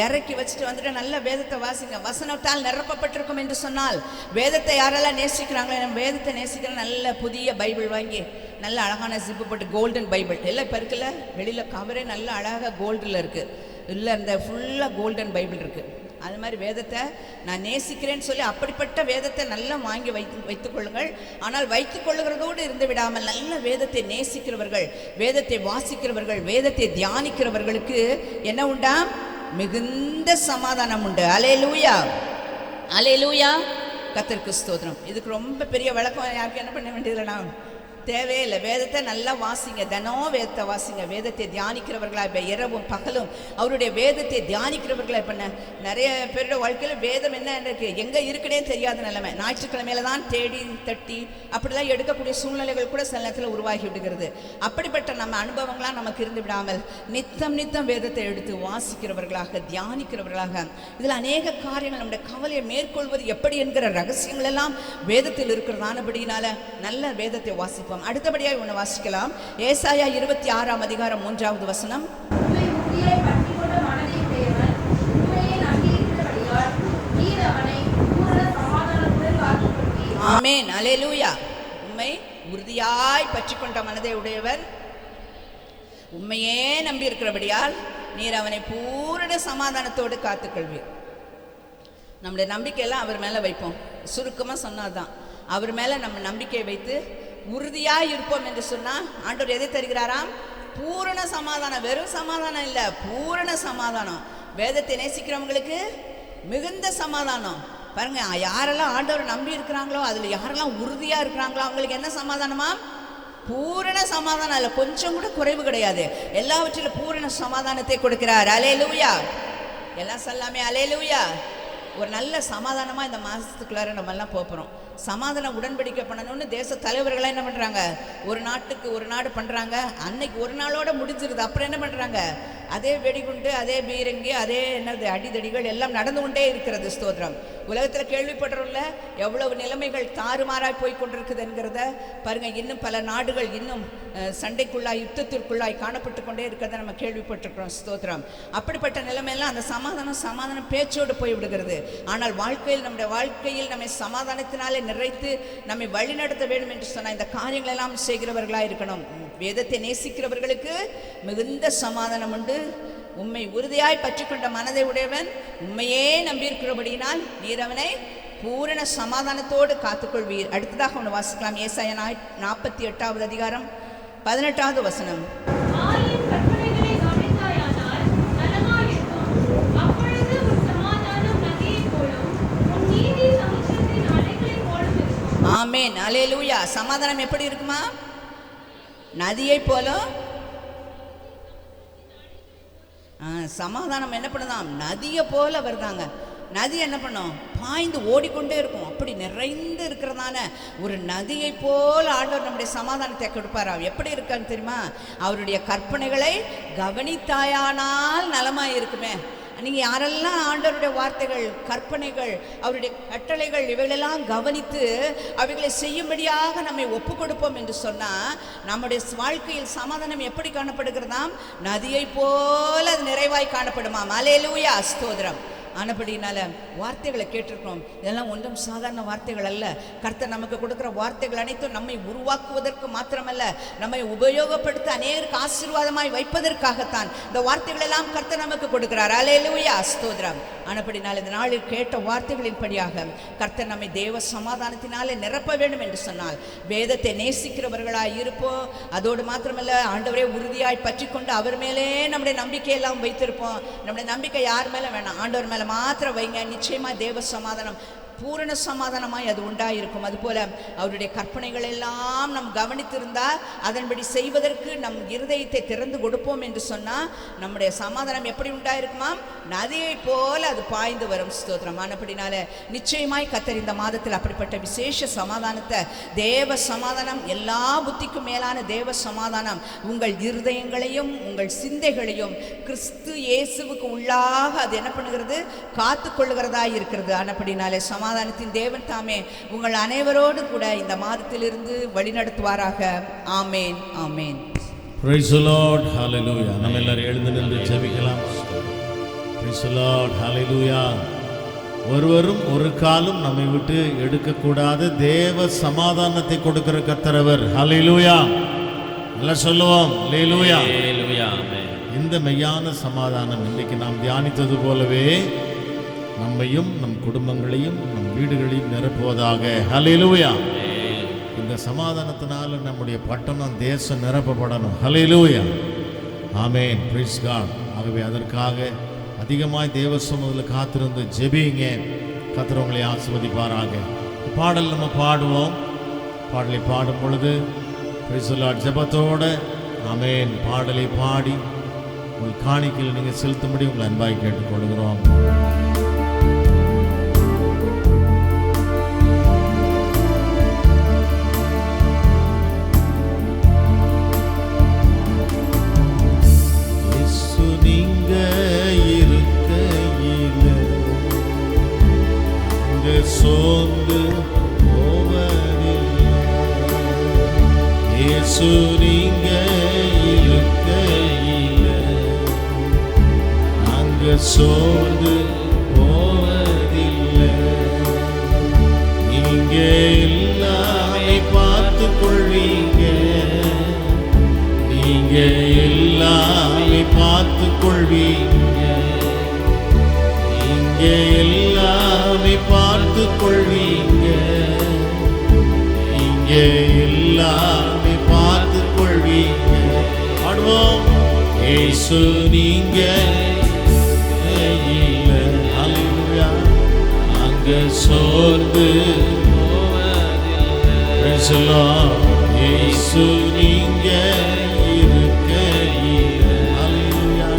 இறக்கி வச்சுட்டு வந்துட்டு நல்ல வேதத்தை வாசிங்க. வசனத்தால் நிரப்பப்பட்டிருக்கும் என்று சொன்னால், வேதத்தை யாரெல்லாம் நேசிக்கிறாங்களோ, நம்ம வேதத்தை நேசிக்கிற நல்ல புதிய பைபிள் வாங்கி நல்ல அழகான ஜிப்பு போட்டு கோல்டன் பைபிள் எல்லாம் இப்போ இருக்குல்ல, வெளியில் கவரே நல்ல அழகாக கோல்டில் இருக்குது, இல்லை இந்த ஃபுல்லாக கோல்டன் பைபிள் இருக்குது. அது மாதிரி வேதத்தை நான் நேசிக்கிறேன்னு சொல்லி அப்படிப்பட்ட வேதத்தை நல்லா வாங்கி வைத்துக்கொள்ளுங்கள். ஆனால் வைத்துக்கொள்ளுகிறதோடு இருந்து விடாமல் நல்ல வேதத்தை நேசிக்கிறவர்கள், வேதத்தை வாசிக்கிறவர்கள், வேதத்தை தியானிக்கிறவர்களுக்கு என்ன உண்டா, மிகுந்த சமாதானம் உண்டு. அல்லேலூயா, அல்லேலூயா. கர்த்தருக்கு ஸ்தோத்திரம். இதுக்கு ரொம்ப பெரிய விளக்கம் யாருக்கு என்ன பண்ண வேண்டியதில்லை, நான் தேவையில்லை. வேதத்தை நல்லா வாசிங்க, தினம் வேதத்தை வாசிங்க. வேதத்தை தியானிக்கிறவர்களா இப்போ இரவும் பகலும் அவருடைய வேதத்தை தியானிக்கிறவர்களா. இப்போ நிறைய பேரோட வாழ்க்கையில் வேதம் என்ன இருக்குது, எங்கே இருக்குன்னே தெரியாத நிலைமை. ஞாயிற்றுக்கிழமையில தான் தேடி தட்டி அப்படிலாம் எடுக்கக்கூடிய சூழ்நிலைகள் கூட சில நேரத்தில் உருவாகி விடுகிறது. அப்படிப்பட்ட நம்ம அனுபவங்களாம் நமக்கு இருந்து விடாமல் நித்தம் நித்தம் வேதத்தை எடுத்து வாசிக்கிறவர்களாக, தியானிக்கிறவர்களாக, இதில் அநேக காரியங்கள் நம்முடைய கவலையை மேற்கொள்வது எப்படி என்கிற ரகசியங்கள் எல்லாம் வேதத்தில் இருக்கிறதானபடினால நல்ல வேதத்தை வாசிப்போம். அடுத்தபடியாக ஒன்று வாசிக்கலாம். ஏசாயா 26ஆம் அதிகாரம் 3வது வசனம். ஆமென். அல்லேலூயா. உம்மை உறுதியாய் பற்றி கொண்ட மனதை உடையவர், உண்மையே நம்பி இருக்கிறபடியால் நீர் அவனை பூரண சமாதானத்தோடு காத்துக்கொள்வீர். நம்முடைய நம்பிக்கையெல்லாம் அவர் மேலே வைப்போம். சுருக்கமாக சொன்னாதான், அவர் மேலே நம்ம நம்பிக்கை வைத்து உறுதியாக இருப்போம் என்று சொன்னால் ஆண்டவர் எதை தருகிறாராம், பூரண சமாதானம். வெறும் சமாதானம் இல்லை, பூரண சமாதானம். வேதத்தை நேசிக்கிறவங்களுக்கு மிகுந்த சமாதானம். பாருங்க, யாரெல்லாம் ஆண்டவரை நம்பி இருக்கிறாங்களோ, அதில் யாரெல்லாம் உறுதியாக இருக்கிறாங்களோ அவங்களுக்கு என்ன சமாதானமா, பூரண சமாதானம். இல்லை கொஞ்சம் கூட குறைவு கிடையாது, எல்லாவற்றிலும் பூரண சமாதானத்தை கொடுக்கிறார். அல்லேலூயா. எல்லாம் சொல்லாமே அல்லேலூயா. ஒரு நல்ல சமாதானமாக இந்த மாதத்துக்குள்ளார நம்மெல்லாம் போகிறோம். சமாதான உடன்படிக்கை பண்ணணும்னு தேச தலைவர்களாக என்ன பண்ணுறாங்க, ஒரு நாட்டுக்கு ஒரு நாடு பண்ணுறாங்க. அன்னைக்கு ஒரு நாளோட முடிஞ்சிருது. அப்புறம் என்ன பண்ணுறாங்க, அதே வெடிகுண்டு, அதே பீரங்கி, அதே என்னது அடிதடிகள் எல்லாம் நடந்து கொண்டே இருக்கிறது. ஸ்தோத்திரம். உலகத்தில் கேள்விப்படுறோம்ல, எவ்வளவு நிலைமைகள் தாறுமாறாய் போய் கொண்டிருக்குது என்கிறத பாருங்கள். இன்னும் பல நாடுகள் இன்னும் சண்டைக்குள்ளாய், யுத்தத்திற்குள்ளாய் காணப்பட்டு கொண்டே இருக்கிறத நம்ம கேள்விப்பட்டிருக்கிறோம். ஸ்தோத்திரம். அப்படிப்பட்ட நிலைமையெல்லாம் அந்த சமாதானம் பேச்சோடு போய் விடுகிறது. ஆனால் வாழ்க்கையில், நம்முடைய வாழ்க்கையில் நம்மை சமாதானத்தினாலே நிறைத்து நம்மை வழிநடத்த வேண்டும் என்று சொன்ன இந்த காரியங்கள் எல்லாம் செய்கிறவர்களாக இருக்கணும். வேதத்தை நேசிக்கிறவர்களுக்கு மிகுந்த சமாதானம் உண்டு. உம்மை உறுதியாய் பற்றி கொண்ட மனதை உடையவன், உண்மையே நம்பியிருக்கிறபடியினால் நீர் அவனை பூரண சமாதானத்தோடு காத்துக்கொள்வீர். அடுத்ததாக ஒன்று வாசிக்கலாம். ஏசாயா 48வது அதிகாரம் 18வது வசனம். ஆமென். அல்லேலூயா. சமாதானம் எப்படி இருக்குமா, நதியை போல. சமாதானம் என்ன பண்ணுதாம், நதியை போல வருதாங்க. நதி என்ன பண்ணும், பாய்ந்து ஓடிக்கொண்டே இருக்கும். அப்படி நிறைந்து இருக்கிறதான ஒரு நதியை போல் ஆண்டவர் நம்முடைய சமாதானத்தை கொடுப்பாரா. எப்படி இருக்கான்னு தெரியுமா, அவருடைய கற்பனைகளை கவனித்தாயானால் நலமாய் இருக்குமே. நீங்கள் யாரெல்லாம் ஆண்டவருடைய வார்த்தைகள், கற்பனைகள், அவருடைய கட்டளைகள் இவைகளெல்லாம் கவனித்து அவைகளை செய்யும்படியாக நம்மை ஒப்பு கொடுப்போம் என்று சொன்னால் நம்முடைய வாழ்க்கையில் சமாதானம் எப்படி காணப்படுகிறதாம், நதியை போல அது நிறைவாய் காணப்படுமாம். அல்லேலூயா. ஸ்தோத்திரம். ஆனபடினால வார்த்தைகளை கேட்டிருக்கிறோம். இதெல்லாம் ஒன்றும் சாதாரண வார்த்தைகள் அல்ல. கர்த்தர் நமக்கு கொடுக்குற வார்த்தைகள் அனைத்தும் நம்மை உருவாக்குவதற்கு மாத்திரமல்ல, நம்மை உபயோகப்படுத்த அநேகருக்கு ஆசீர்வாதமாய் வைப்பதற்காகத்தான் இந்த வார்த்தைகள் எல்லாம் கர்த்தர் நமக்கு கொடுக்கிறார். அல்லேலூயா, ஸ்தோத்திரம். ஆனபடினால் இந்த நாளில் கேட்ட வார்த்தைகளின்படியாக கர்த்தர் நம்மை தேவ சமாதானத்தினாலே நிரப்ப வேண்டும் என்று சொன்னால் வேதத்தை நேசிக்கிறவர்களாய் இருப்போம். அதோடு மாத்திரமல்ல, ஆண்டவரே உறுதியாய் பற்றி கொண்டு அவர் மேலே நம்முடைய நம்பிக்கையெல்லாம் வைத்திருப்போம். நம்முடைய நம்பிக்கை யார் மேலே வேணாம், ஆண்டவர் மேலே மாத்திரம் வைங்க. நிச்சயமாக தேவ சமாதானம், பூரண சமாதானமாய் அது உண்டாயிருக்கும். அதுபோல அவருடைய கற்பனைகள் எல்லாம் நாம் கவனித்திருந்தால் அதன்படி செய்வதற்கு நம் இருதயத்தை திறந்து கொடுப்போம் என்று சொன்னால் நம்முடைய சமாதானம் எப்படி உண்டாயிருக்குமா? நதியை போல அது பாய்ந்து வரும். ஸ்தோத்திரம். ஆனபடினால நிச்சயமாய் கர்த்தர் இந்த மாதத்தில் அப்படிப்பட்ட விசேஷ சமாதானத்தை, தேவ சமாதானம், எல்லா புத்திக்கும் மேலான தேவ சமாதானம் உங்கள் இருதயங்களையும் உங்கள் சிந்தைகளையும் கிறிஸ்து இயேசுவுக்கு உள்ளாக அது என்ன பண்ணுகிறது? காத்து கொள்ளுகிறதா இருக்கிறது. ஆனபடினாலே சமாதானத்தின் தேவன் தாமே உங்கள் அனைவரோடு கூட இந்த மாதத்திலிருந்து வழிநடத்துவாராக. ஆமேன், ஆமேன். Praise the Lord, hallelujah. நம்ம எல்லாரும் எழுந்து நின்று ஜெபிக்கலாம். Praise the Lord, hallelujah. ஒருவரும் ஒரு காலும் நம்மை விட்டு எடுக்கக்கூடாத தேவ சமாதானத்தை கொடுக்கிற கர்த்தரவர். ஹல்லேலூயா. எல்லாம் சொல்லுவோம், ஹல்லேலூயா. இந்த மெய்யான சமாதானம் இன்றைக்கு நாம் தியானித்தது போலவே நம்மையும் நம் குடும்பங்களையும் நம் வீடுகளையும் நிரப்புவதாக. ஹல்லேலூயா. இந்த சமாதானத்தினால நம்முடைய பட்டணம், தேசம் நிரப்பப்படணும். ஹல்லேலூயா, ஆமென், பிரைஸ் காட். ஆகவே அதற்காக அதிகமாய் தேவ சமூகத்தில் காத்திருந்து ஜெபிங்க. கர்த்தர் உங்களை ஆசீர்வதிப்பாராக. பாடல் நம்ம பாடுவோம். பாடலை பாடும் பொழுது பிரைஸ் லார்ட் ஜெபத்தோட ஆமென் பாடலை பாடி உங்கள் காணிக்கையில் நீங்கள் செலுத்தும்படி உங்களை அன்பாய் கேட்டுக்கொள்கிறோம். சோர்ந்து போவதில்லை. இயேசு நீங்க இருக்கையில அங்க சோர்ந்து போவதில்லை. நீங்க எல்லாமே பார்த்து கொள்வீங்க. நீங்க எல்லாமே பார்த்து கொள்வீங்க. நீங்க எல்லாமே பார்த்து கொள்வீங்க. நீங்க எல்லாமே பார்த்து கொள்வீங்க. பாடுவோம். இயேசு நீங்க ஹல்லேலூயா அங்க சோர்ந்து போவதில்லை. இயேசு நீங்க இருக்கையில ஹல்லேலூயா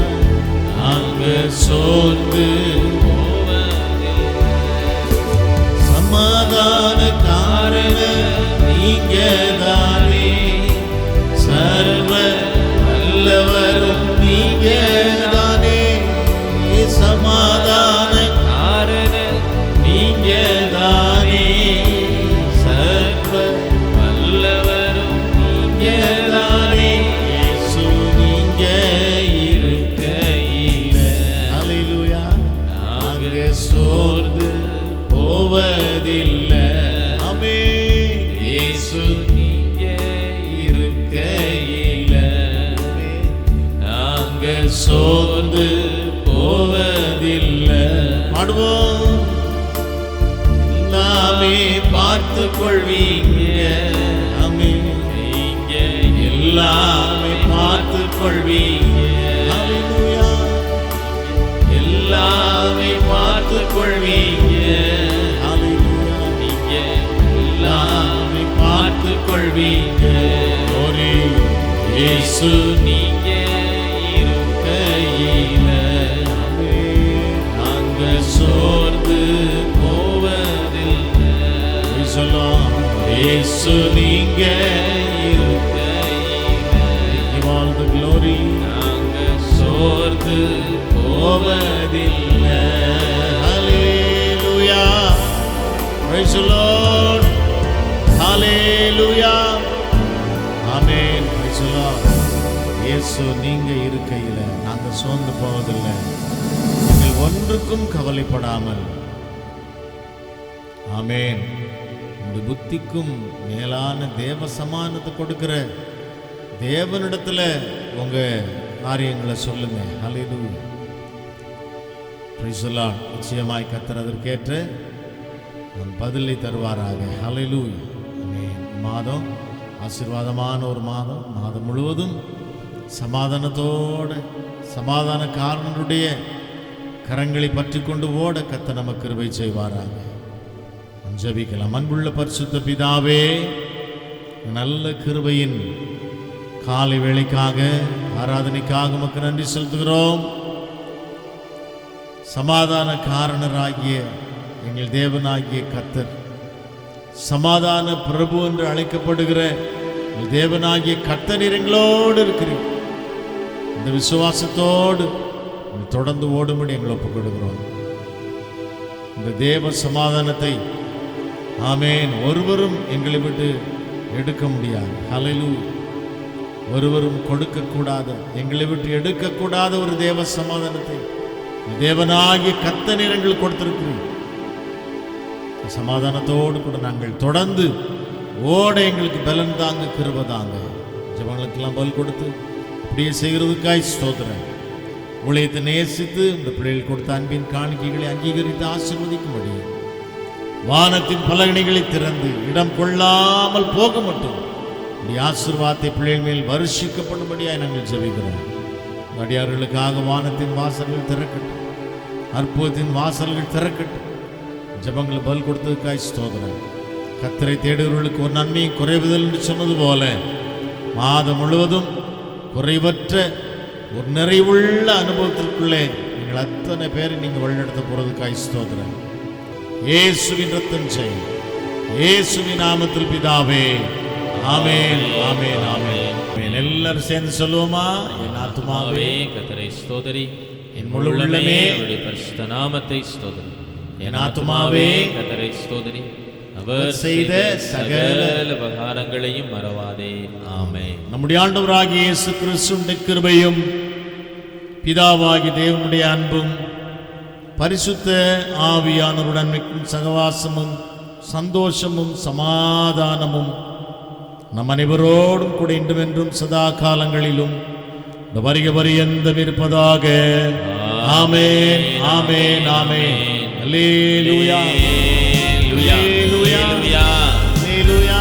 அங்க சோர்ந்து சமாதான காரண நீங்க தானே. சர்வ வல்லவரும் நீங்க தானே. சமாதான காரண நீங்க தானே. சர்வ வல்லவரும் நீங்க தானே. இயேசு நீங்க இருக்கையில ஹல்லேலூயா நாங்க சோர்ந்து போவதில்லை. ஆமென். இயேசு நீங்க இருக்கையில நாங்க சோர்ந்து போவதில்லை. பாடுவோம். எல்லாமே பார்த்து கொள்வீங்க. ஆமென். நீங்க எல்லாமே பார்த்து கொள்வீங்க. ஹல்லேலூயா. எல்லாமே பார்த்து கொள்வீங்க. ஹல்லேலூயா. நீங்க எல்லாமே பார்த்து கொள்வீங்க. ஒரே இயேசு நீங்க இருக்கையில நாங்க சோர்ந்து போவதில்லை. சொல்லலாம். இயேசு நீங்க இருக்கையில all the glory நாங்க சோர்ந்து போவதில்லை. ஹல்லேலூயா. Praise the Lord. Hallelujah. Amen. Praise the Lord. இயேசு நீங்க இருக்கையில நாங்க சோர்ந்து போவதில்லை. எங்கள் ஒன்றுக்கும் கவலைப்படாமல், ஆமென், உங்களுடைய புத்திக்கும் மேலான தேவ சமானத்தை கொடுக்கிற தேவனிடத்துல உங்க காரியங்களை சொல்லுங்க. ஹல்லேலூயா. Praise the lord. நிச்சயமாய் கர்த்தர் அதற்கேற்ற பதிலை தருவாராக. ஹல்லேலூயா. ஆமென். மாதம் ஆசீர்வாதமான ஒரு மாதம். மாதம் முழுவதும் சமாதானத்தோடு சமாதானக்காரனுடைய கரங்களை பற்றி கொண்டு ஓட கர்த்தர் நமக்கு கிருபை செய்வாராக. ஜெபிக்கலாம். அன்புள்ள பரிசுத்த பிதாவே, நல்ல கிருபையின் காலை வேளைக்காக ஆராதனைக்காக உமக்கு நன்றி செலுத்துகிறோம். சமாதான காரணராகிய எங்கள் தேவனாகிய கர்த்தர், சமாதான பிரபு என்று அழைக்கப்படுகிற எங்கள் தேவனாகிய கர்த்தர் எங்களோடு இருக்கிறீர். இந்த விசுவாசத்தோடு தொடர்ந்து ஓடும்படி எங்களை ஒப்புக் கொடுக்கிறோம். இந்த தேவ சமாதானத்தை, ஆமென், ஒருவரும் எங்களை விட்டு எடுக்க முடியாது. ஹல்லேலூயா. ஒருவரும் கொடுக்கக்கூடாத, எங்களை விட்டு எடுக்கக்கூடாத ஒரு தேவ சமாதானத்தை தேவனாகிய கர்த்தர் எங்களுக்கு கொடுத்திருக்கிறீர். சமாதானத்தோடு கூட நாங்கள் தொடர்ந்து ஓட எங்களுக்கு பலன் தாங்க, கிருபை தாங்க. ஜெபங்களுக்கெல்லாம் பதில் கொடுத்து அப்படியே செய்கிறதுக்காய் ஸ்தோத்திரம். ஊழியத்தை நேசித்து இந்த பிள்ளைகள் கொடுத்த அன்பின் காணிக்கைகளை அங்கீகரித்து ஆசீர்வதிக்கும்படி வானத்தின் பலகணிகளை திறந்து இடம் கொள்ளாமல் போக மட்டும் ஆசீர்வாதத்தை பிள்ளைகள் மேல் வருஷிக்கப்படும்படியாக நாங்கள் ஜெபிக்கிறோம். அடியார்களுக்காக வானத்தின் வாசல்கள் திறக்கட்டும், அற்புதத்தின் வாசல்கள் திறக்கட்டும். ஜெபங்களை பதில் கொடுத்ததுக்காய் ஸ்தோத்திரம். கர்த்தரை தேடுகிறவர்களுக்கு ஒரு நன்மையும் குறைவுதல் என்று சொன்னது போல மாதம் முழுவதும் குறைவற்ற ஒரு நிறைவுள்ள அனுபவத்திற்குள்ளே நீங்கள் அத்தனை பேரை நீங்கள் வழிநடத்த போறதுக்காய் ஸ்தோத்திரம். இயேசுவின் ரத்தம் செய், இயேசுவின் நாமத்தில் பிதாவே, ஆமென், ஆமென், ஆமென். எல்லாரும் சேர்ந்து சொல்லுவோமா? என் ஆத்துமாவே கர்த்தரை ஸ்தோத்திரி, என் முழு உள்ளமே அவருடைய பரிசுத்த நாமத்தை ஸ்தோத்திரி. என் ஆத்துமாவே கர்த்தரை ஸ்தோத்திரி, அவர் செய்த சகல உபகாரங்களையும் மறவாதே. ஆமென். நம்முடைய ஆண்டவராகிய இயேசு கிறிஸ்துவின் கிருபையும் பிதாவாகிய தேவனுடைய அன்பும் பரிசுத்த ஆவியானவருடன் சகவாசமும் சந்தோஷமும் சமாதானமும் நம் அனைவரோடும் கூட இன்றும் என்றும் சதா காலங்களிலும் இந்த வருக பரியந்தம் இருப்பதாக. ஆமென், ஆமென், ஆமென். அல்லேலூயா, அல்லேலூயா, அல்லேலூயா.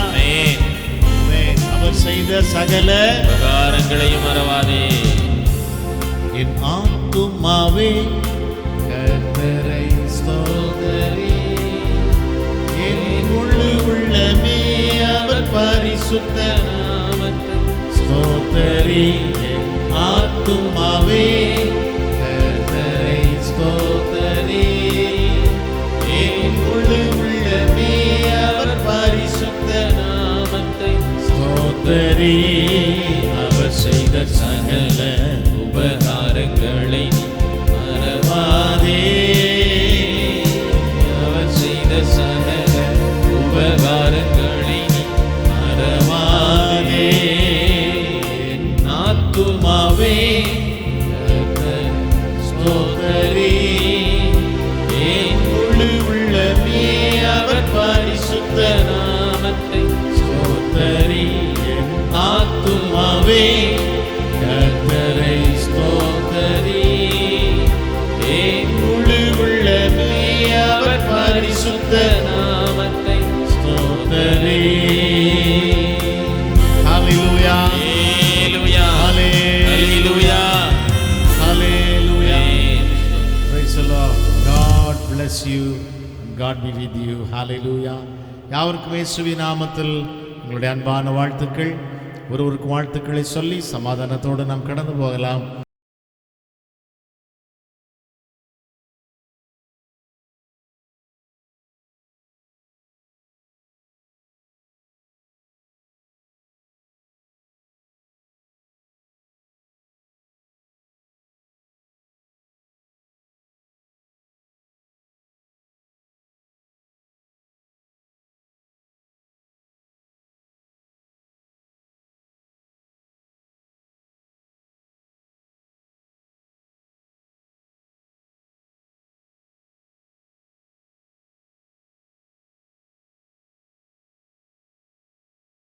ஆமென். அவர் செய்த சகல உபகாரங்களையும் மறவாதே. என் ஆத்துமாவே கர்த்தரை ஸ்தோத்திரி, என் முழு உள்ளமே அவர் பரிசுத்த நாமத்தை ஸ்தோத்திரி. என் ஆத்துமாவே கர்த்தரை ஸ்தோத்திரி, என் முழு உள்ளமே அவர் பரிசுத்த நாமத்தை ஸ்தோத்திரி. அவர் செய்த சகல உபகாரங்களை மறவாதே. அவர் செய்த சகல உபகாரங்களை மறவாதே. ஆத்துமாவே கர்த்தரை ஸ்தோத்திரி, என் முழு உள்ளமே அவர் பரிசுத்த நாமத்தை ஸ்தோத்திரி. என் ஆத்துமாவே கர்த்தரை ஸ்தோத்திரி, என் முழு உள்ளமே அவர் பரிசுத்த நாமத்தை ஸ்தோத்திரி. ஹல்லேலூயா, ஹல்லேலூயா, ஹல்லேலூயா, ஹல்லேலூயா. Praise the Lord. God bless you and God be with you. Hallelujah. யாவருக்கும் இயேசுவின் நாமத்தில் உங்களுடைய அன்பான வாழ்த்துக்கள். ஒருவருக்கு வாழ்த்துக்களை சொல்லி சமாதானத்தோடு நாம் கடந்து போகலாம்.